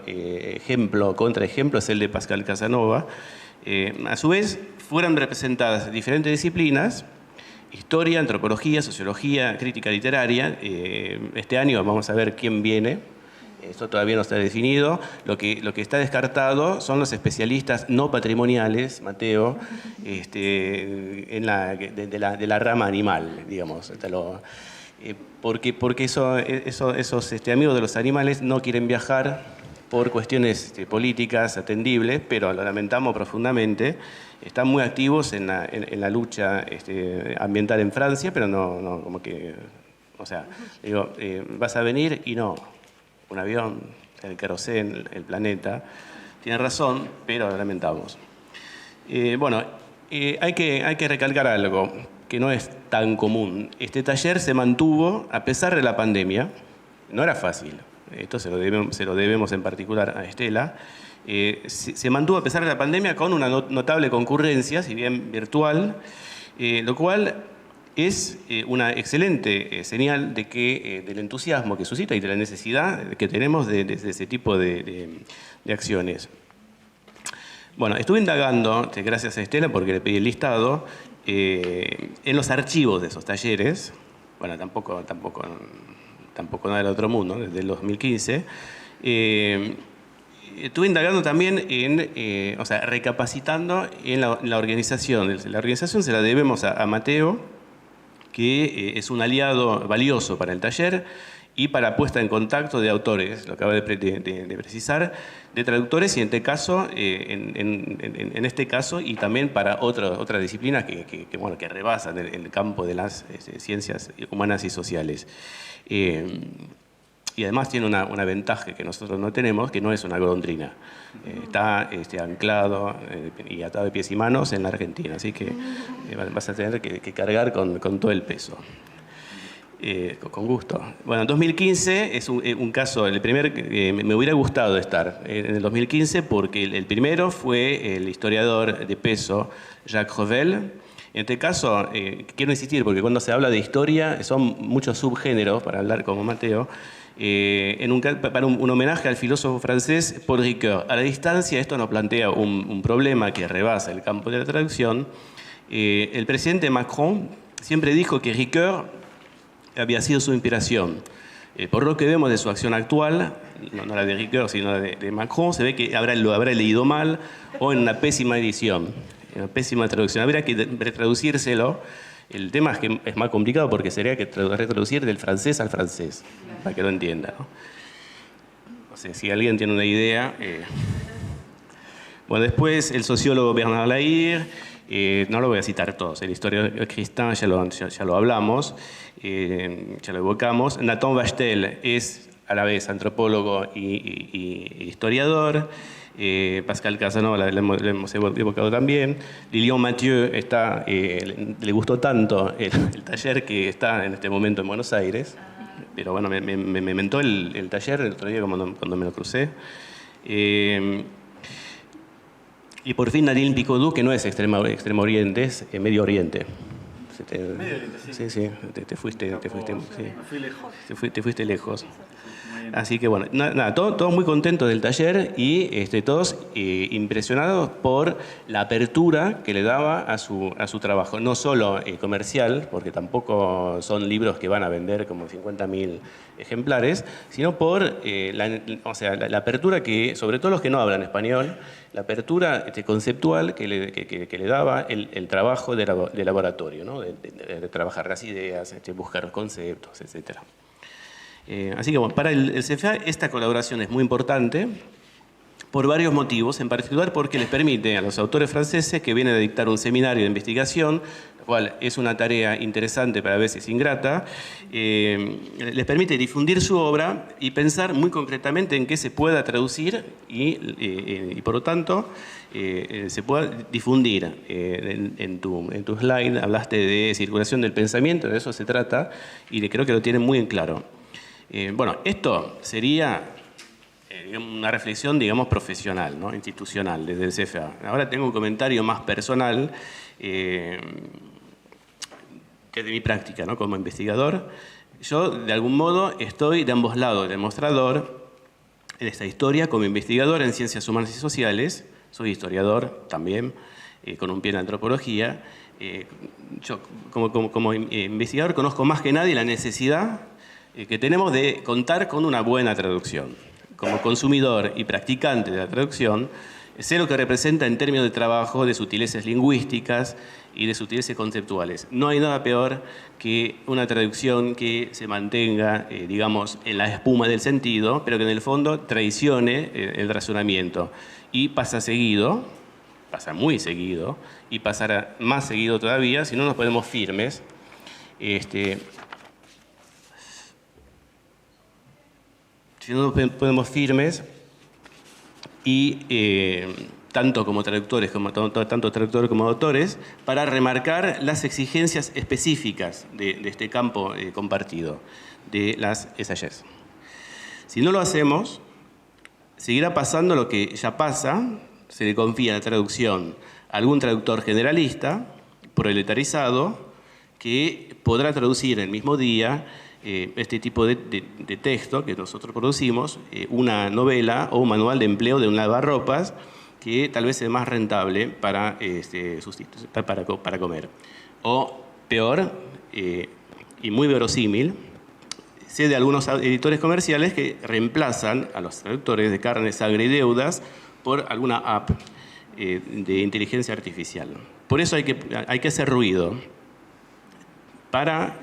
contraejemplo es el de Pascal Casanova. A su vez, fueron representadas diferentes disciplinas: historia, antropología, sociología, crítica literaria. Este año vamos a ver quién viene. Esto todavía no está definido. Lo que está descartado son los especialistas no patrimoniales, Mateo, de la rama animal, digamos. Porque esos amigos de los animales no quieren viajar por cuestiones políticas atendibles, pero lo lamentamos profundamente. Están muy activos en la lucha ambiental en Francia, pero no como que... O sea, digo, vas a venir y no... Un avión, el queroseno, el planeta. Tiene razón, pero lo lamentamos. Hay que recalcar algo que no es tan común. Este taller se mantuvo a pesar de la pandemia. No era fácil. Esto se lo debemos en particular a Estela. Se mantuvo a pesar de la pandemia con una notable concurrencia, si bien virtual, lo cual... es una excelente señal del entusiasmo que suscita y de la necesidad que tenemos de ese tipo de acciones. Bueno, estuve indagando, gracias a Estela porque le pedí el listado, en los archivos de esos talleres. Bueno, tampoco nada del otro mundo, desde el 2015. Estuve indagando también recapacitando en la organización. La organización se la debemos a Mateo, que es un aliado valioso para el taller, y para puesta en contacto de autores, lo acaba de precisar, de traductores y en este caso y también para otras disciplinas que rebasan el campo de las ciencias humanas y sociales. Y además tiene una ventaja que nosotros no tenemos, que no es una golondrina. Está anclado y atado de pies y manos en la Argentina, así que vas a tener que cargar con todo el peso. Con gusto. Bueno, en 2015 es un caso, el primer, me hubiera gustado estar en el 2015 porque el primero fue el historiador de peso Jacques Revel. En este caso, quiero insistir, porque cuando se habla de historia son muchos subgéneros, para hablar como Mateo, para un homenaje al filósofo francés Paul Ricoeur. A la distancia esto nos plantea un problema que rebasa el campo de la traducción. El presidente Macron siempre dijo que Ricoeur había sido su inspiración. Por lo que vemos de su acción actual, no la de Ricoeur, sino la de Macron, se ve que lo habrá leído mal o en una pésima edición, en una pésima traducción. Habría que retraducírselo. El tema es que es más complicado porque sería que retraducir del francés al francés, para que lo entienda, ¿no? No sé, si alguien tiene una idea. Bueno, después el sociólogo Bernard Lahire, no lo voy a citar todos, el historiador Christin ya lo hablamos, ya lo evocamos. Nathan Bachtel es a la vez antropólogo y historiador. Pascal Casanova le hemos evocado también. Lilian Mathieu le gustó tanto el taller que está en este momento en Buenos Aires, pero bueno, me mentó el taller el otro día cuando me lo crucé. Y por fin Nadine Picaudou, que no es Extremo Oriente, es Medio Oriente. Medio Oriente, sí. Sí, te fuiste lejos. Así que bueno, nada, todos muy contentos del taller y todos impresionados por la apertura que le daba a su trabajo. No solo comercial, porque tampoco son libros que van a vender como 50.000 ejemplares, sino por la apertura que, sobre todo los que no hablan español, la apertura conceptual que le daba el trabajo de laboratorio, ¿no? de trabajar las ideas, buscar los conceptos, etc. Así que bueno, para el CFA esta colaboración es muy importante por varios motivos, en particular porque les permite a los autores franceses que vienen a dictar un seminario de investigación, lo cual es una tarea interesante pero a veces ingrata, les permite difundir su obra y pensar muy concretamente en qué se pueda traducir y por lo tanto se pueda difundir. En tu slide hablaste de circulación del pensamiento, de eso se trata y creo que lo tienen muy en claro. Bueno, esto sería una reflexión, digamos, profesional, ¿no? Institucional, desde el CFA. Ahora tengo un comentario más personal, que es de mi práctica, ¿no? Como investigador. Yo, de algún modo, estoy de ambos lados del mostrador en esta historia, como investigador en ciencias humanas y sociales. Soy historiador también, con un pie en antropología. Yo, como investigador, conozco más que nadie la necesidad que tenemos de contar con una buena traducción. Como consumidor y practicante de la traducción, sé lo que representa en términos de trabajo, de sutilezas lingüísticas y de sutilezas conceptuales. No hay nada peor que una traducción que se mantenga, digamos, en la espuma del sentido, pero que en el fondo traicione el razonamiento. Y pasa muy seguido, y pasará más seguido todavía si no nos ponemos firmes. Si no nos ponemos firmes y tanto como traductores, tanto traductores como autores, para remarcar las exigencias específicas de este campo compartido, de las essays. Si no lo hacemos, seguirá pasando lo que ya pasa, se le confía la traducción a algún traductor generalista, proletarizado, que podrá traducir el mismo día este tipo de texto que nosotros producimos, una novela o un manual de empleo de un lavarropas que tal vez sea más rentable para comer. O peor, y muy verosímil, sé de algunos editores comerciales que reemplazan a los traductores de carne, sangre y deudas por alguna app de inteligencia artificial. Por eso hay que hacer ruido para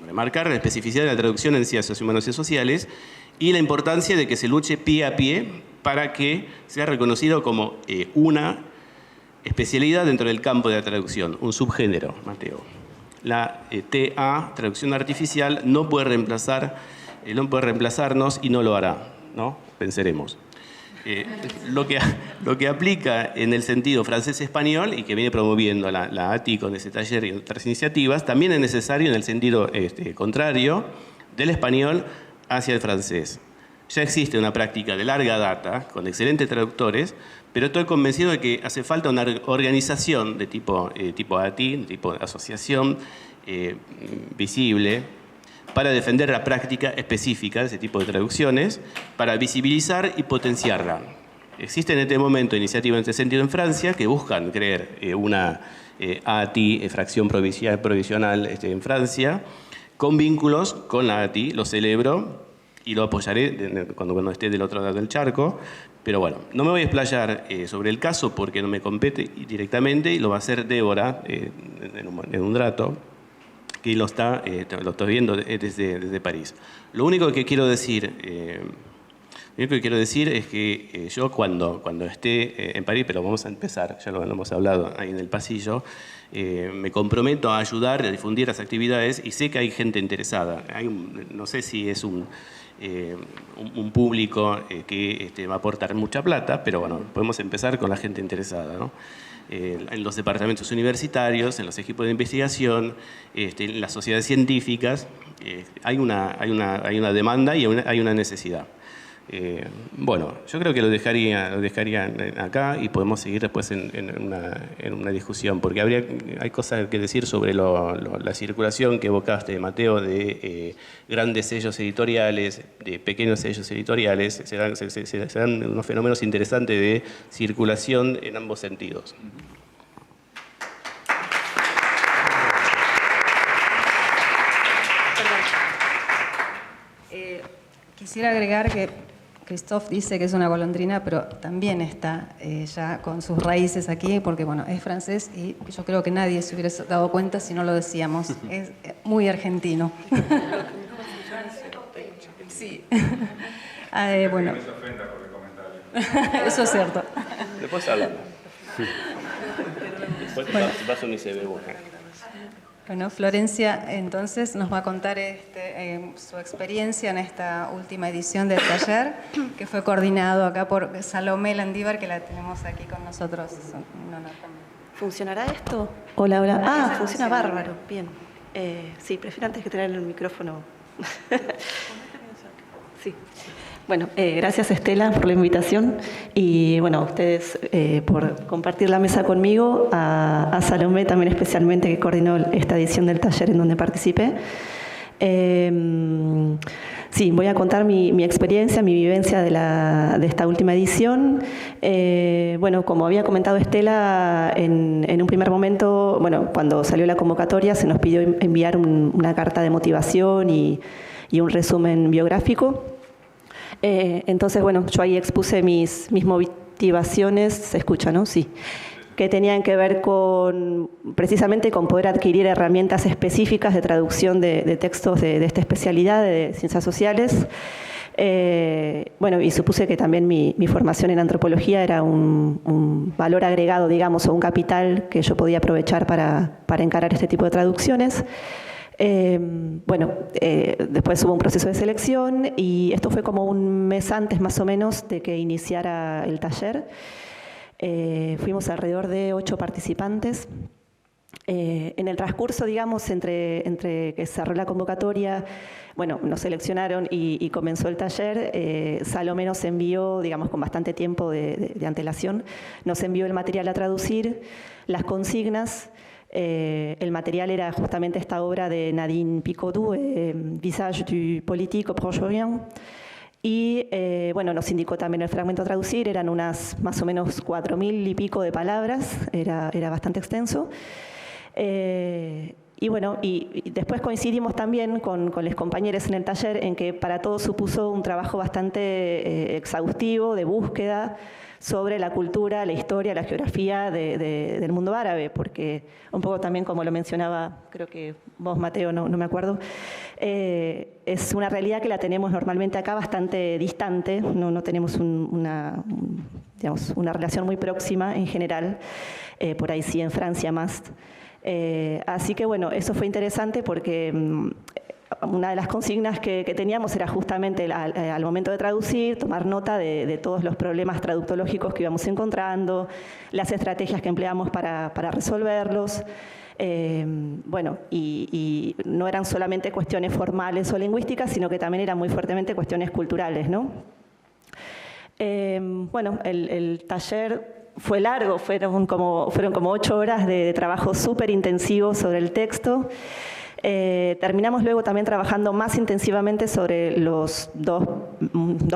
remarcar la especificidad de la traducción en ciencias humanas y sociales y la importancia de que se luche pie a pie para que sea reconocido como una especialidad dentro del campo de la traducción, un subgénero, Mateo. La TA, traducción artificial, no puede reemplazarnos y no lo hará, ¿no? Venceremos. Lo que aplica en el sentido francés-español y que viene promoviendo la ATI con ese taller y otras iniciativas, también es necesario en el sentido contrario del español hacia el francés. Ya existe una práctica de larga data con excelentes traductores, pero estoy convencido de que hace falta una organización de tipo ATI, de tipo asociación visible, para defender la práctica específica de ese tipo de traducciones, para visibilizar y potenciarla. Existe en este momento iniciativas en este sentido en Francia que buscan crear una ATI, fracción provisional en Francia, con vínculos con la ATI. Lo celebro y lo apoyaré cuando esté del otro lado del charco. Pero bueno, no me voy a explayar sobre el caso porque no me compete directamente y lo va a hacer Débora en un rato, que lo estoy viendo desde París. Lo único que quiero decir es que yo cuando esté en París, pero vamos a empezar, ya lo hemos hablado ahí en el pasillo, me comprometo a ayudar, a difundir las actividades y sé que hay gente interesada. No sé si es un público que va a aportar mucha plata, pero bueno, podemos empezar con la gente interesada, ¿no? En los departamentos universitarios, en los equipos de investigación, en las sociedades científicas, hay una demanda y hay una necesidad. Bueno, yo creo que lo dejaría acá y podemos seguir después en una discusión, porque hay cosas que decir sobre la circulación que evocaste, Mateo, de grandes sellos editoriales, de pequeños sellos editoriales. Se dan unos fenómenos interesantes de circulación en ambos sentidos. Quisiera agregar que Christophe dice que es una golondrina, pero también está ya con sus raíces aquí, porque bueno, es francés y yo creo que nadie se hubiera dado cuenta si no lo decíamos. Es muy argentino. Sí. Bueno. Eso es cierto. Después hablamos. Después vas a un ICB. Bueno, Florencia entonces nos va a contar su experiencia en esta última edición del taller, que fue coordinado acá por Salomé Landívar, que la tenemos aquí con nosotros. Un honor también. ¿Funcionará esto? Hola, hola. Ah, funciona bárbaro. Bien. Sí, prefiero antes que tener el micrófono. Sí. Bueno, gracias Estela por la invitación y bueno, a ustedes por compartir la mesa conmigo, a Salomé también especialmente que coordinó esta edición del taller en donde participé. Sí, voy a contar mi experiencia, mi vivencia de esta última edición. Bueno, como había comentado Estela, en un primer momento, bueno, cuando salió la convocatoria se nos pidió enviar una carta de motivación y un resumen biográfico. Entonces, bueno, yo ahí expuse mis motivaciones, se escucha, ¿no? Sí. Que tenían que ver precisamente con poder adquirir herramientas específicas de traducción de textos de esta especialidad de ciencias sociales. Bueno, y supuse que también mi formación en antropología era un valor agregado, digamos, o un capital que yo podía aprovechar para encarar este tipo de traducciones. Bueno, después hubo un proceso de selección y esto fue como un mes antes más o menos de que iniciara el taller. Fuimos alrededor de 8 participantes. En el transcurso, digamos, entre que cerró la convocatoria, bueno, nos seleccionaron y comenzó el taller, Salomé nos envió, digamos, con bastante tiempo de antelación, nos envió el material a traducir, las consignas. El material era justamente esta obra de Nadine Picaudou, Visage du politique au Proche-Orient. Y bueno, nos indicó también el fragmento a traducir, eran unas más o menos 4.000 y pico de palabras, era bastante extenso. Y bueno, y después coincidimos también con los compañeros en el taller en que para todos supuso un trabajo bastante exhaustivo de búsqueda sobre la cultura, la historia, la geografía del mundo árabe, porque un poco también como lo mencionaba, creo que vos, Mateo, no me acuerdo, es una realidad que la tenemos normalmente acá bastante distante, no tenemos una relación muy próxima en general, por ahí sí en Francia más. Así que bueno, eso fue interesante porque una de las consignas que teníamos era justamente al momento de traducir, tomar nota de todos los problemas traductológicos que íbamos encontrando, las estrategias que empleamos para resolverlos. Bueno, y no eran solamente cuestiones formales o lingüísticas, sino que también eran muy fuertemente cuestiones culturales, ¿no? Bueno, el taller fue largo, fueron como 8 horas de trabajo súper intensivo sobre el texto. Terminamos luego también trabajando más intensivamente sobre los dos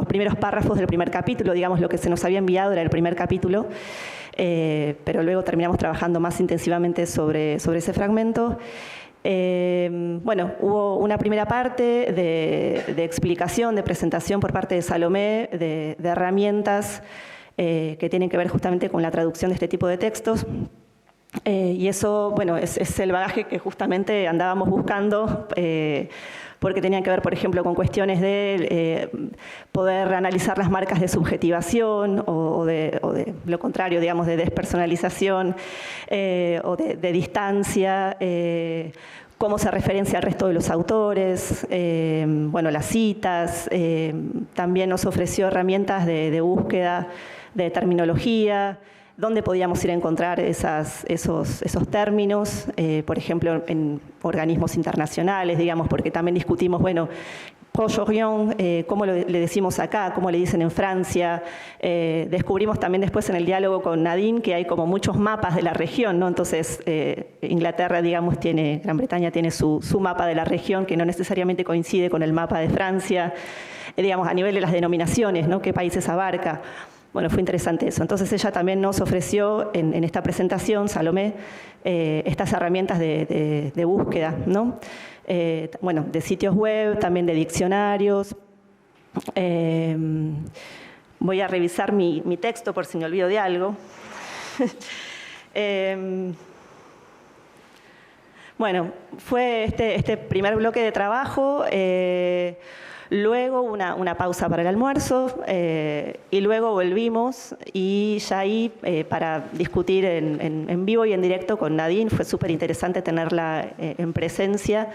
primeros párrafos del primer capítulo, digamos, lo que se nos había enviado era el primer capítulo, pero luego terminamos trabajando más intensivamente sobre ese fragmento. Bueno, hubo una primera parte de explicación, de presentación por parte de Salomé, de herramientas que tienen que ver justamente con la traducción de este tipo de textos. Y eso, bueno, es el bagaje que justamente andábamos buscando, porque tenían que ver, por ejemplo, con cuestiones de poder analizar las marcas de subjetivación o de lo contrario, digamos, de despersonalización o de distancia, cómo se referencia al resto de los autores, bueno, las citas, también nos ofreció herramientas de búsqueda de terminología, dónde podíamos ir a encontrar esos términos, por ejemplo, en organismos internacionales, digamos, porque también discutimos, bueno, Proche-Orient, cómo le decimos acá, cómo le dicen en Francia. Descubrimos también después en el diálogo con Nadine que hay como muchos mapas de la región, ¿no? Entonces, Inglaterra, digamos, Gran Bretaña tiene su mapa de la región que no necesariamente coincide con el mapa de Francia, digamos, a nivel de las denominaciones, ¿no? ¿Qué países abarca? Bueno, fue interesante eso. Entonces ella también nos ofreció en esta presentación, Salomé, estas herramientas de búsqueda, ¿no? Bueno, de sitios web, también de diccionarios. Voy a revisar mi texto por si me olvido de algo. Bueno, fue este primer bloque de trabajo. Luego una pausa para el almuerzo y luego volvimos y ya ahí para discutir en vivo y en directo con Nadine. Fue súper interesante tenerla en presencia,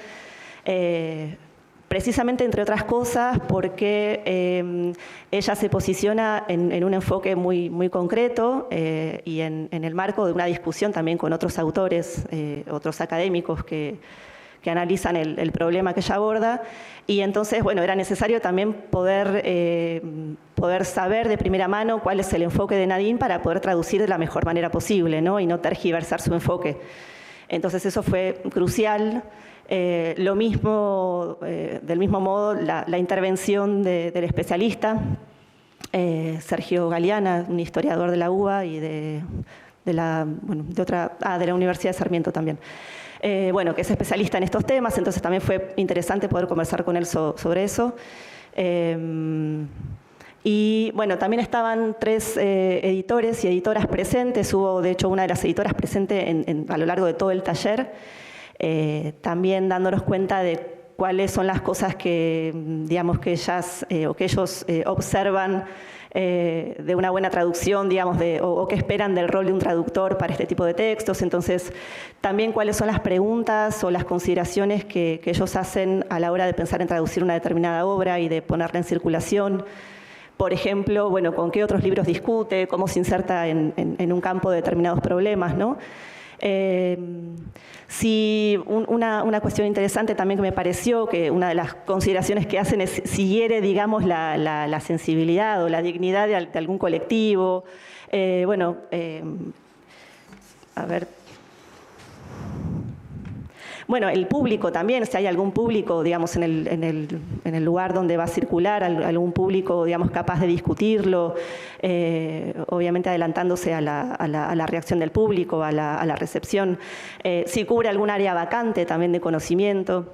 precisamente entre otras cosas porque ella se posiciona en un enfoque muy concreto y en el marco de una discusión también con otros autores, otros académicos que analizan el problema que ella aborda, y entonces, bueno, era necesario también poder saber de primera mano cuál es el enfoque de Nadine para poder traducir de la mejor manera posible, ¿no? Y no tergiversar su enfoque. Entonces eso fue crucial. Lo mismo, del mismo modo, la intervención del especialista, Sergio Galeana, un historiador de la UBA y de la Universidad de Sarmiento también. Bueno, que es especialista en estos temas, entonces también fue interesante poder conversar con él sobre eso. Y bueno, también estaban 3 editores y editoras presentes, hubo de hecho una de las editoras presente a lo largo de todo el taller, también dándonos cuenta de cuáles son las cosas que, digamos, que ellas o que ellos observan de una buena traducción, digamos, o que esperan del rol de un traductor para este tipo de textos. Entonces, también cuáles son las preguntas o las consideraciones que ellos hacen a la hora de pensar en traducir una determinada obra y de ponerla en circulación. Por ejemplo, bueno, con qué otros libros discute, cómo se inserta en un campo de determinados problemas, ¿no? Sí, una cuestión interesante también que me pareció, que una de las consideraciones que hacen es si hiere, digamos, la sensibilidad o la dignidad de algún colectivo. Bueno, el público también, si hay algún público, digamos, en el lugar donde va a circular, algún público, digamos, capaz de discutirlo, obviamente adelantándose a la reacción del público, a la recepción. Si cubre algún área vacante también de conocimiento.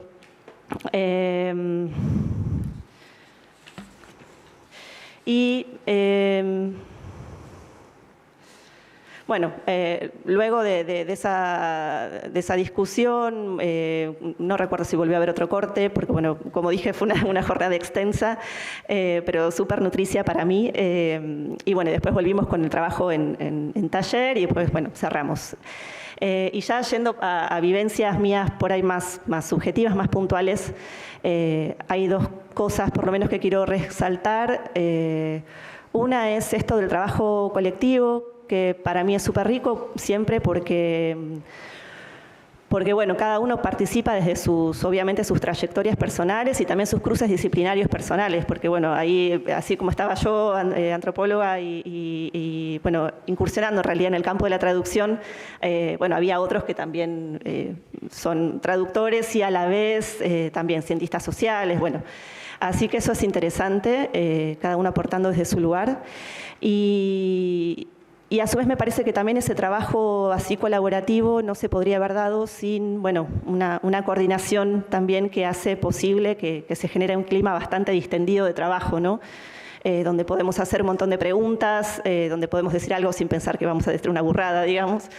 Bueno, luego de esa discusión, no recuerdo si volvió a haber otro corte, porque, bueno, como dije, fue una jornada extensa, pero súper nutricia para mí. Y bueno, después volvimos con el trabajo en taller y después, bueno, cerramos. Y ya yendo a vivencias mías por ahí más subjetivas, más puntuales, hay dos cosas por lo menos que quiero resaltar. Una es esto del trabajo colectivo, que para mí es súper rico siempre porque, bueno, cada uno participa desde obviamente sus trayectorias personales y también sus cruces disciplinarios personales, porque, bueno, ahí, así como estaba yo, antropóloga y bueno, incursionando en realidad en el campo de la traducción, bueno, había otros que también son traductores y a la vez también cientistas sociales, bueno. Así que eso es interesante, cada uno aportando desde su lugar. Y a su vez me parece que también ese trabajo así colaborativo no se podría haber dado sin, bueno, una coordinación también que hace posible que se genere un clima bastante distendido de trabajo, ¿no? Donde podemos hacer un montón de preguntas, donde podemos decir algo sin pensar que vamos a decir una burrada, digamos.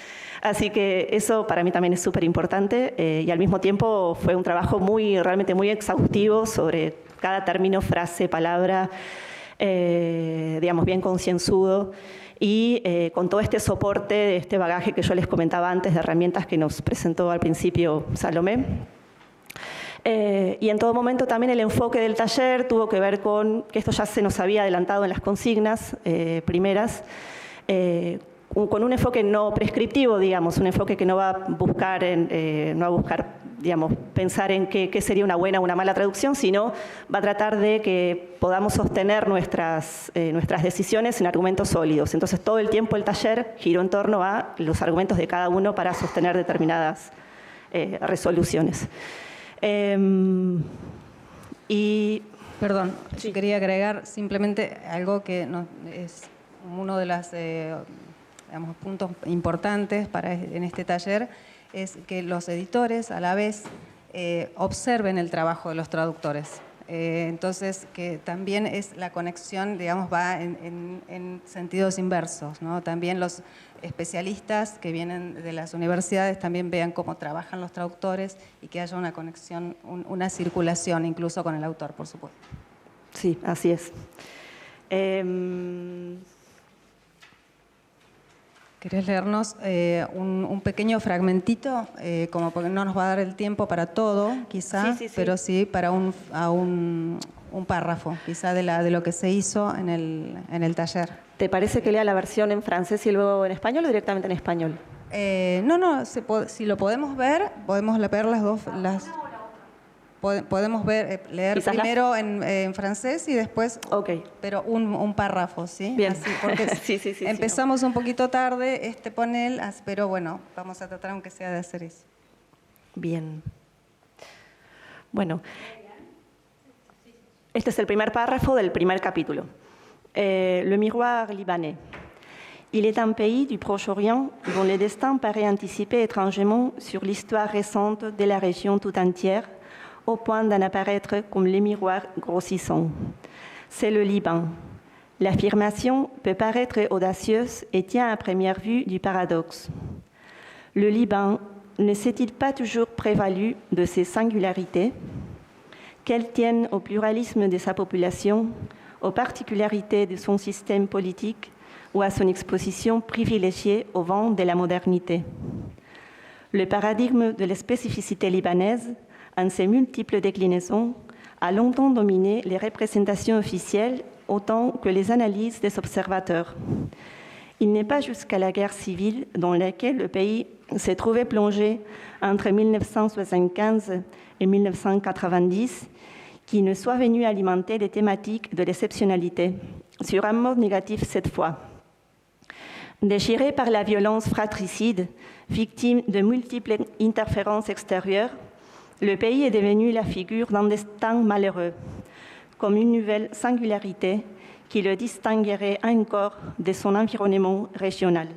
Así que eso para mí también es súper importante y al mismo tiempo fue un trabajo realmente muy exhaustivo sobre cada término, frase, palabra, digamos, bien concienzudo. Y con todo este soporte, este bagaje que yo les comentaba antes de herramientas que nos presentó al principio Salomé. Y en todo momento también el enfoque del taller tuvo que ver con, que esto ya se nos había adelantado en las consignas primeras, con un enfoque no prescriptivo, digamos, un enfoque que no va a buscar, digamos, pensar en qué sería una buena o una mala traducción, sino va a tratar de que podamos sostener nuestras decisiones en argumentos sólidos. Entonces, todo el tiempo el taller giró en torno a los argumentos de cada uno para sostener determinadas resoluciones. Perdón, sí. Yo quería agregar simplemente algo que es uno de los digamos, puntos importantes en este taller, es que los editores a la vez observen el trabajo de los traductores. Entonces, que también es la conexión, digamos, va en sentidos inversos, ¿no? También los especialistas que vienen de las universidades también vean cómo trabajan los traductores y que haya una conexión, una circulación incluso con el autor, por supuesto. Sí, así es. ¿Querés leernos un pequeño fragmentito? Como porque no nos va a dar el tiempo para todo, quizá, sí. Pero sí para un párrafo, quizá de lo que se hizo en el taller. ¿Te parece que lea la versión en francés y luego en español o directamente en español? No, si lo podemos ver las dos. Podemos leer quizás primero en francés y después, pero un párrafo, ¿sí? Bien. Así, porque sí, empezamos un poquito tarde este panel, pero bueno, vamos a tratar aunque sea de hacer eso. Bien. Bueno, este es el primer párrafo del primer capítulo. Le miroir libanais. Il est un pays du Proche-Orient dont le destin paraît anticiper étrangement sur l'histoire récente de la région tout entière, au point d'en apparaître comme les miroirs grossissants. C'est le Liban. L'affirmation peut paraître audacieuse et tient à première vue du paradoxe. Le Liban ne s'est-il pas toujours prévalu de ses singularités, qu'elles tiennent au pluralisme de sa population, aux particularités de son système politique ou à son exposition privilégiée au vent de la modernité? Le paradigme de la spécificité libanaise, en ses multiples déclinaisons, a longtemps dominé les représentations officielles autant que les analyses des observateurs. Il n'est pas jusqu'à la guerre civile dans laquelle le pays s'est trouvé plongé entre 1975 et 1990 qui ne soit venu alimenter les thématiques de l'exceptionnalité, sur un mode négatif cette fois. Déchiré par la violence fratricide, victime de multiples interférences extérieures, le pays est devenu la figure d'un destin malheureux, comme une nouvelle singularité qui le distinguerait encore de son environnement régional.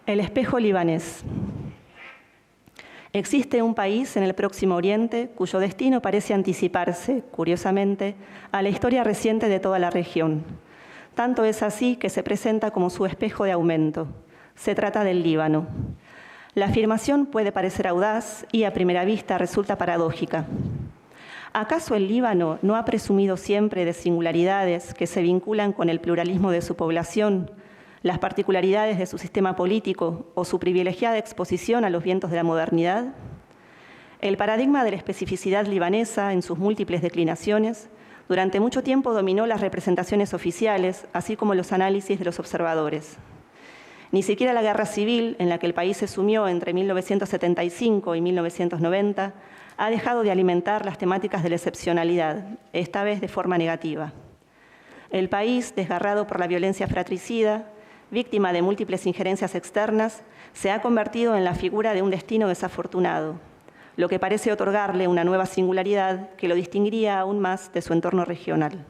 El espejo libanés. Existe un país en el Próximo Oriente cuyo destino parece anticiparse, curiosamente, a la historia reciente de toda la región. Tanto es así que se presenta como su espejo de aumento. Se trata del Líbano. La afirmación puede parecer audaz y a primera vista resulta paradójica. ¿Acaso el Líbano no ha presumido siempre de singularidades que se vinculan con el pluralismo de su población, las particularidades de su sistema político o su privilegiada exposición a los vientos de la modernidad? El paradigma de la especificidad libanesa en sus múltiples declinaciones durante mucho tiempo dominó las representaciones oficiales, así como los análisis de los observadores. Ni siquiera la guerra civil, en la que el país se sumió entre 1975 y 1990, ha dejado de alimentar las temáticas de la excepcionalidad, esta vez de forma negativa. El país, desgarrado por la violencia fratricida, víctima de múltiples injerencias externas, se ha convertido en la figura de un destino desafortunado, lo que parece otorgarle una nueva singularidad que lo distinguiría aún más de su entorno regional.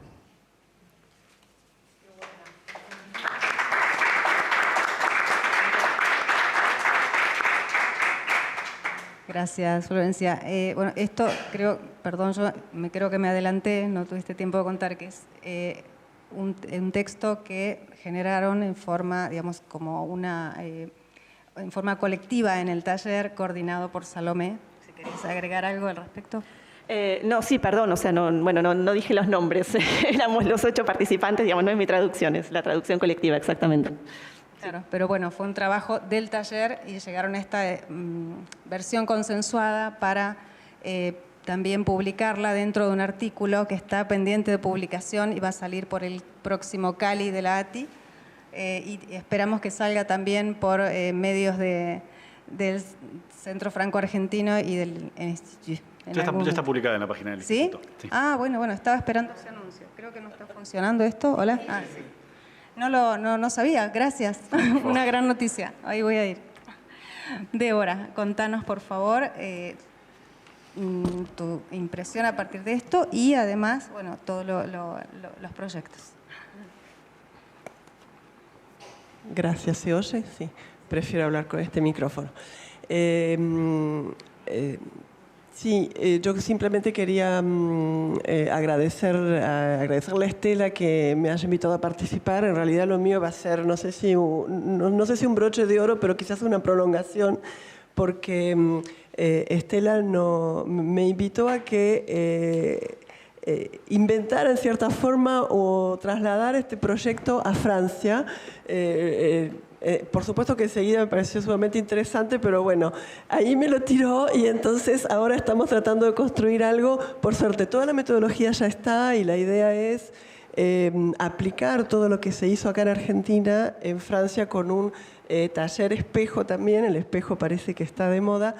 Gracias, Florencia. Bueno, esto creo, perdón, yo creo que me adelanté, no tuviste tiempo de contar, que es un texto que generaron en forma, digamos, como en forma colectiva en el taller coordinado por Salomé. Si querés agregar algo al respecto. No, sí, perdón, o sea, no dije los nombres. Éramos los 8 participantes, digamos, no es mi traducción, es la traducción colectiva, exactamente. Claro, pero bueno, fue un trabajo del taller y llegaron a esta versión consensuada para también publicarla dentro de un artículo que está pendiente de publicación y va a salir por el próximo Cali de la ATI, y esperamos que salga también por medios del Centro Franco Argentino y del instituto. Ya está publicada en la página del instituto. ¿Sí? Ah, bueno, estaba esperando ese anuncio. Creo que no está funcionando esto. ¿Hola? Ah, sí. No sabía, gracias. Una gran noticia. Ahí voy a ir. Débora, contanos por favor tu impresión a partir de esto y además, bueno, todos los proyectos. Gracias, ¿se oye? Sí, prefiero hablar con este micrófono. Sí, yo simplemente quería agradecerle a Estela que me haya invitado a participar. En realidad lo mío va a ser, no sé si un broche de oro, pero quizás una prolongación, porque Estela me invitó a que inventar en cierta forma o trasladar este proyecto a Francia. Por supuesto que enseguida me pareció sumamente interesante, pero bueno, ahí me lo tiró y entonces ahora estamos tratando de construir algo. Por suerte, toda la metodología ya está y la idea es aplicar todo lo que se hizo acá en Argentina, en Francia, con un taller espejo también. El espejo parece que está de moda.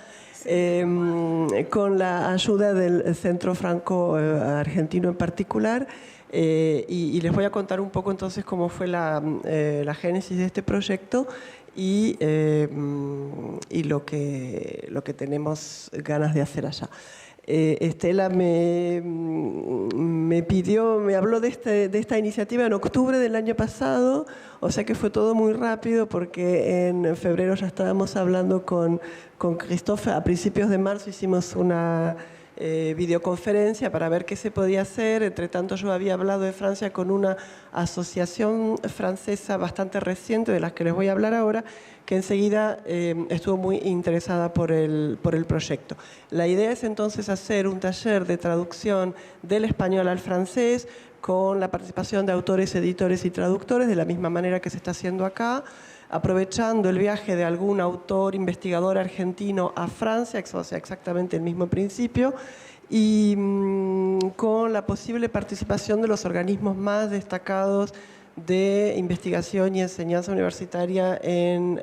Con la ayuda del Centro Franco Argentino en particular. Y les voy a contar un poco entonces cómo fue la génesis de este proyecto y lo que tenemos ganas de hacer allá. Estela me habló de esta iniciativa en octubre del año pasado, o sea que fue todo muy rápido porque en febrero ya estábamos hablando con Christophe. A principios de marzo hicimos una videoconferencia para ver qué se podía hacer. Entre tanto, yo había hablado de Francia con una asociación francesa bastante reciente, de las que les voy a hablar ahora, que enseguida estuvo muy interesada por el proyecto. La idea es entonces hacer un taller de traducción del español al francés con la participación de autores, editores y traductores, de la misma manera que se está haciendo acá, aprovechando el viaje de algún autor, investigador argentino a Francia, o sea, exactamente el mismo principio, y con la posible participación de los organismos más destacados de Investigación y Enseñanza Universitaria en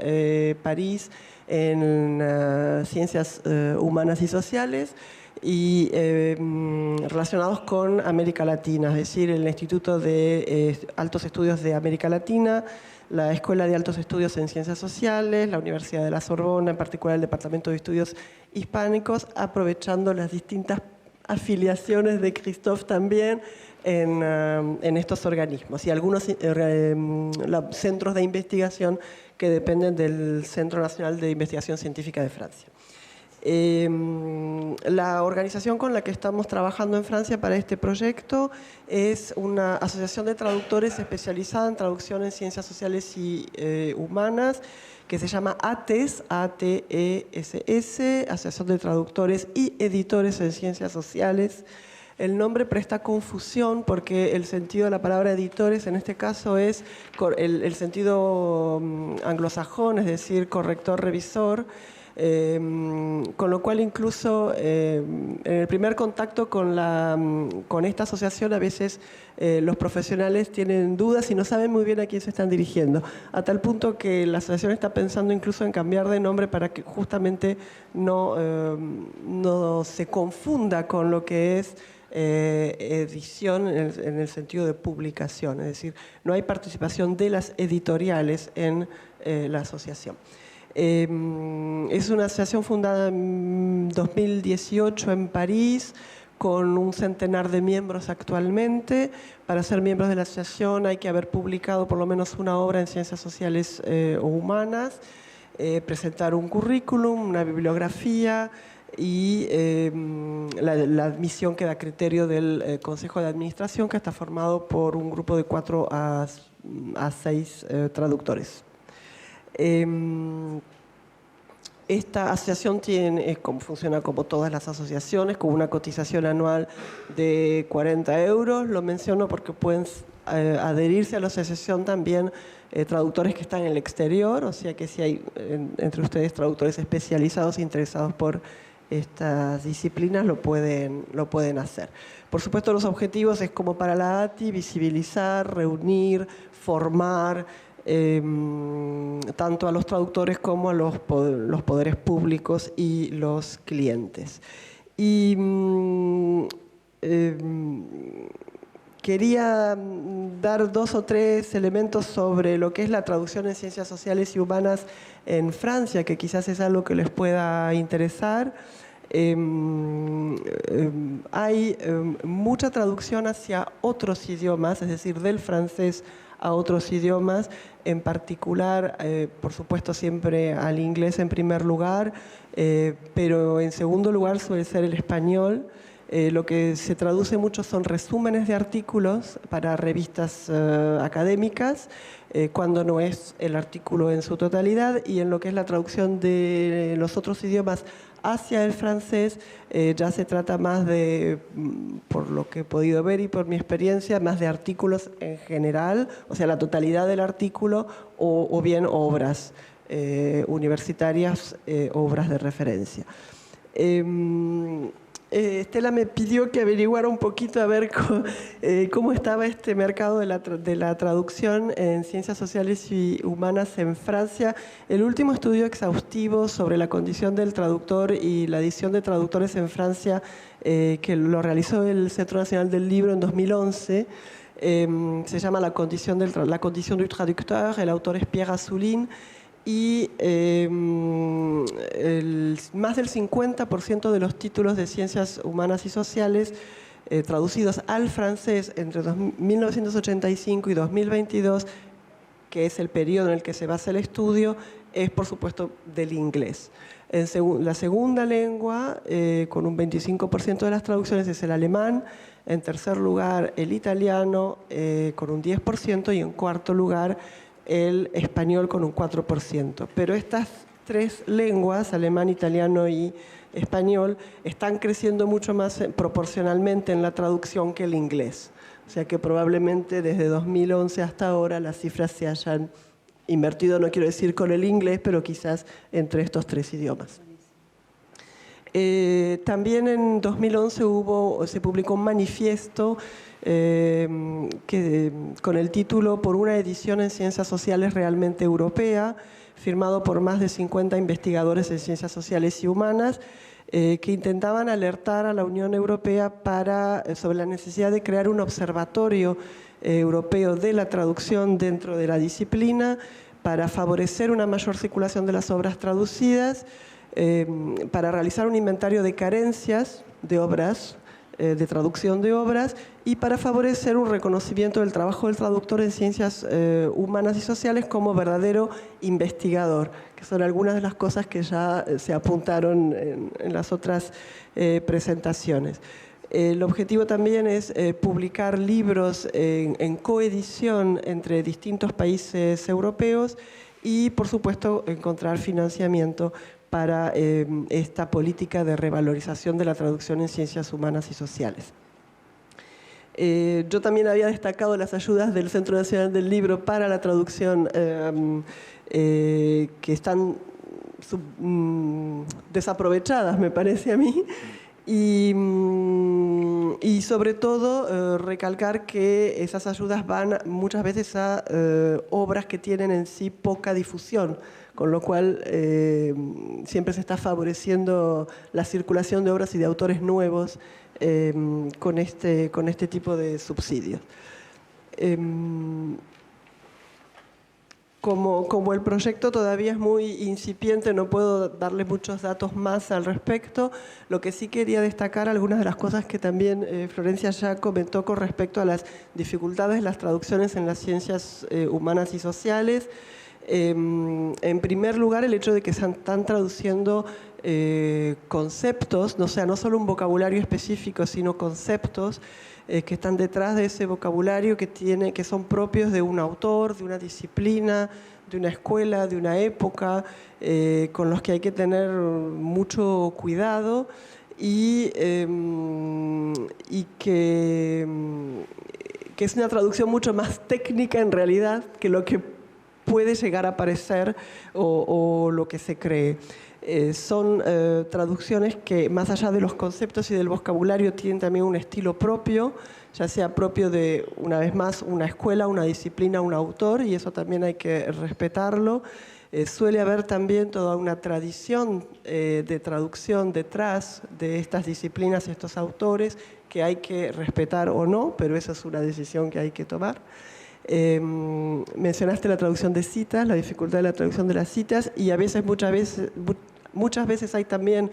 París, en Ciencias Humanas y Sociales, y relacionados con América Latina, es decir, el Instituto de Altos Estudios de América Latina, la Escuela de Altos Estudios en Ciencias Sociales, la Universidad de la Sorbona, en particular el Departamento de Estudios Hispánicos, aprovechando las distintas afiliaciones de Christophe también en estos organismos y algunos centros de investigación que dependen del Centro Nacional de Investigación Científica de Francia. La organización con la que estamos trabajando en Francia para este proyecto es una asociación de traductores especializada en traducción en ciencias sociales y humanas, que se llama ATES, A-T-E-S-S, Asociación de Traductores y Editores en Ciencias Sociales. El nombre presta confusión porque el sentido de la palabra editores en este caso es el sentido anglosajón, es decir, corrector, revisor, con lo cual incluso en el primer contacto con esta asociación a veces los profesionales tienen dudas y no saben muy bien a quién se están dirigiendo, a tal punto que la asociación está pensando incluso en cambiar de nombre para que justamente no se confunda con lo que es edición en el sentido de publicación, es decir, no hay participación de las editoriales en la asociación. Es una asociación fundada en 2018 en París, con un centenar de miembros actualmente. Para ser miembros de la asociación hay que haber publicado por lo menos una obra en ciencias sociales o humanas, presentar un currículum, una bibliografía y la admisión queda a criterio del Consejo de Administración, que está formado por un grupo de 4 a 6 traductores. Esta asociación funciona como todas las asociaciones, con una cotización anual de 40 euros. Lo menciono porque pueden adherirse a la asociación también traductores que están en el exterior, o sea que si hay entre ustedes traductores especializados interesados por estas disciplinas lo pueden hacer. Por supuesto, los objetivos es como para la ATI, visibilizar, reunir, formar, tanto a los traductores como a los poderes públicos y los clientes. Y quería dar 2 o 3 elementos sobre lo que es la traducción en ciencias sociales y humanas en Francia, que quizás es algo que les pueda interesar. Hay mucha traducción hacia otros idiomas, es decir, del francés a otros idiomas, en particular, por supuesto, siempre al inglés en primer lugar, pero en segundo lugar suele ser el español. Lo que se traduce mucho son resúmenes de artículos para revistas académicas, cuando no es el artículo en su totalidad, y en lo que es la traducción de los otros idiomas hacia el francés, ya se trata más de, por lo que he podido ver y por mi experiencia, más de artículos en general, o sea, la totalidad del artículo, o bien obras universitarias, obras de referencia. Estela me pidió que averiguara un poquito a ver cómo estaba este mercado de la traducción en ciencias sociales y humanas en Francia. El último estudio exhaustivo sobre la condición del traductor y la edición de traductores en Francia, que lo realizó el Centro Nacional del Libro en 2011, se llama La condición du traducteur, el autor es Pierre Assouline, y más del 50% de los títulos de ciencias humanas y sociales traducidos al francés entre 1985 y 2022, que es el periodo en el que se basa el estudio, es por supuesto del inglés. La segunda lengua, con un 25% de las traducciones, es el alemán. En tercer lugar, el italiano, con un 10%, y en cuarto lugar, el español con un 4%. Pero estas 3 lenguas, alemán, italiano y español, están creciendo mucho más proporcionalmente en la traducción que el inglés. O sea que probablemente desde 2011 hasta ahora las cifras se hayan invertido, no quiero decir con el inglés, pero quizás entre estos 3 idiomas. También en 2011 se publicó un manifiesto con el título "Por una edición en ciencias sociales realmente europea", firmado por más de 50 investigadores en ciencias sociales y humanas, que intentaban alertar a la Unión Europea sobre la necesidad de crear un observatorio europeo de la traducción dentro de la disciplina para favorecer una mayor circulación de las obras traducidas, para realizar un inventario de carencias de obras, de traducción de obras, y para favorecer un reconocimiento del trabajo del traductor en ciencias humanas y sociales como verdadero investigador, que son algunas de las cosas que ya se apuntaron en las otras presentaciones. El objetivo también es publicar libros en coedición entre distintos países europeos y, por supuesto, encontrar financiamiento para esta política de revalorización de la traducción en ciencias humanas y sociales. Yo también había destacado las ayudas del Centro Nacional del Libro para la traducción, que están desaprovechadas, me parece a mí. Y sobre todo recalcar que esas ayudas van muchas veces a obras que tienen en sí poca difusión, con lo cual siempre se está favoreciendo la circulación de obras y de autores nuevos con este tipo de subsidios. Como el proyecto todavía es muy incipiente, no puedo darle muchos datos más al respecto. Lo que sí quería destacar algunas de las cosas que también Florencia ya comentó con respecto a las dificultades de las traducciones en las ciencias humanas y sociales. En primer lugar, el hecho de que se están traduciendo conceptos, no solo un vocabulario específico, sino conceptos que están detrás de ese vocabulario que son propios de un autor, de una disciplina, de una escuela, de una época, con los que hay que tener mucho cuidado y que es una traducción mucho más técnica en realidad que lo que puede llegar a parecer o lo que se cree. Son traducciones que, más allá de los conceptos y del vocabulario, tienen también un estilo propio, ya sea propio de, una vez más, una escuela, una disciplina, un autor, y eso también hay que respetarlo. Suele haber también toda una tradición de traducción detrás de estas disciplinas y estos autores que hay que respetar o no, pero esa es una decisión que hay que tomar. Mencionaste la traducción de citas, la dificultad de la traducción de las citas, y a veces, muchas veces hay también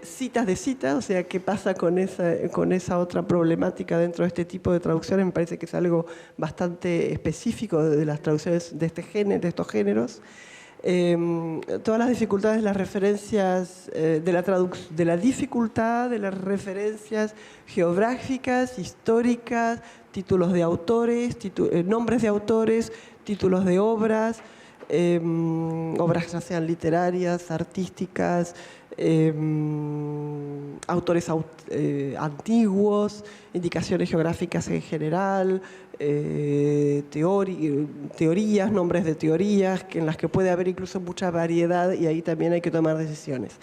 citas de citas, o sea, ¿qué pasa con esa otra problemática dentro de este tipo de traducciones? Me parece que es algo bastante específico de las traducciones de estos géneros. Todas las dificultades de las referencias, de la dificultad de las referencias geográficas, históricas, títulos de autores, nombres de autores, títulos de obras, obras ya sean literarias, artísticas, autores antiguos, indicaciones geográficas en general, teorías, nombres de teorías, en las que puede haber incluso mucha variedad y ahí también hay que tomar decisiones.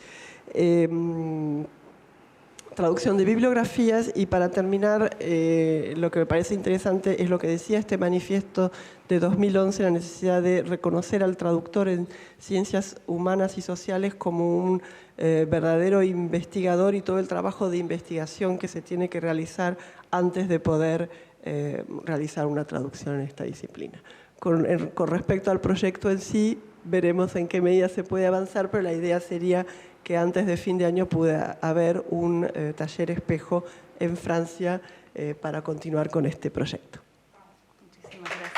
Traducción de bibliografías, y para terminar, lo que me parece interesante es lo que decía este manifiesto de 2011, la necesidad de reconocer al traductor en ciencias humanas y sociales como un verdadero investigador y todo el trabajo de investigación que se tiene que realizar antes de poder realizar una traducción en esta disciplina. Con respecto al proyecto en sí, veremos en qué medida se puede avanzar, pero la idea sería que antes de fin de año pueda haber un taller espejo en Francia para continuar con este proyecto. Muchísimas gracias.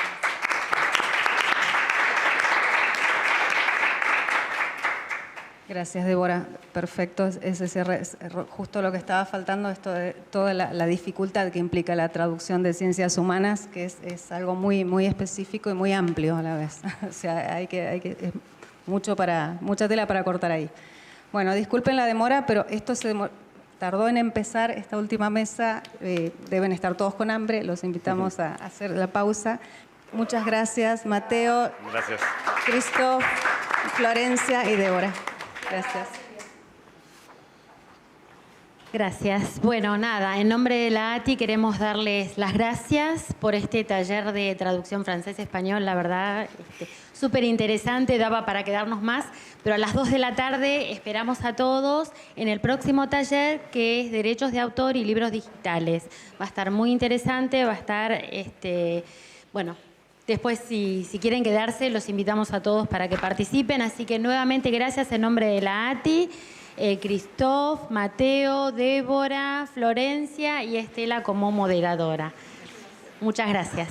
Gracias, Débora. Perfecto. Es justo lo que estaba faltando, esto de toda la dificultad que implica la traducción de ciencias humanas, que es algo muy, muy específico y muy amplio a la vez. O sea, es mucha tela para cortar ahí. Bueno, disculpen la demora, pero esto tardó en empezar esta última mesa. Deben estar todos con hambre. Los invitamos a hacer la pausa. Muchas gracias, Mateo. Gracias. Cristo, Florencia y Débora. Gracias. Gracias. Bueno, nada, en nombre de la ATI queremos darles las gracias por este taller de traducción francés-español. La verdad, súper interesante, daba para quedarnos más, pero a las 2 de la tarde esperamos a todos en el próximo taller, que es Derechos de Autor y Libros Digitales. Va a estar muy interesante, va a estar, bueno, después si quieren quedarse, los invitamos a todos para que participen. Así que nuevamente gracias en nombre de la ATI. Christoph, Mateo, Débora, Florencia y Estela como moderadora. Muchas gracias.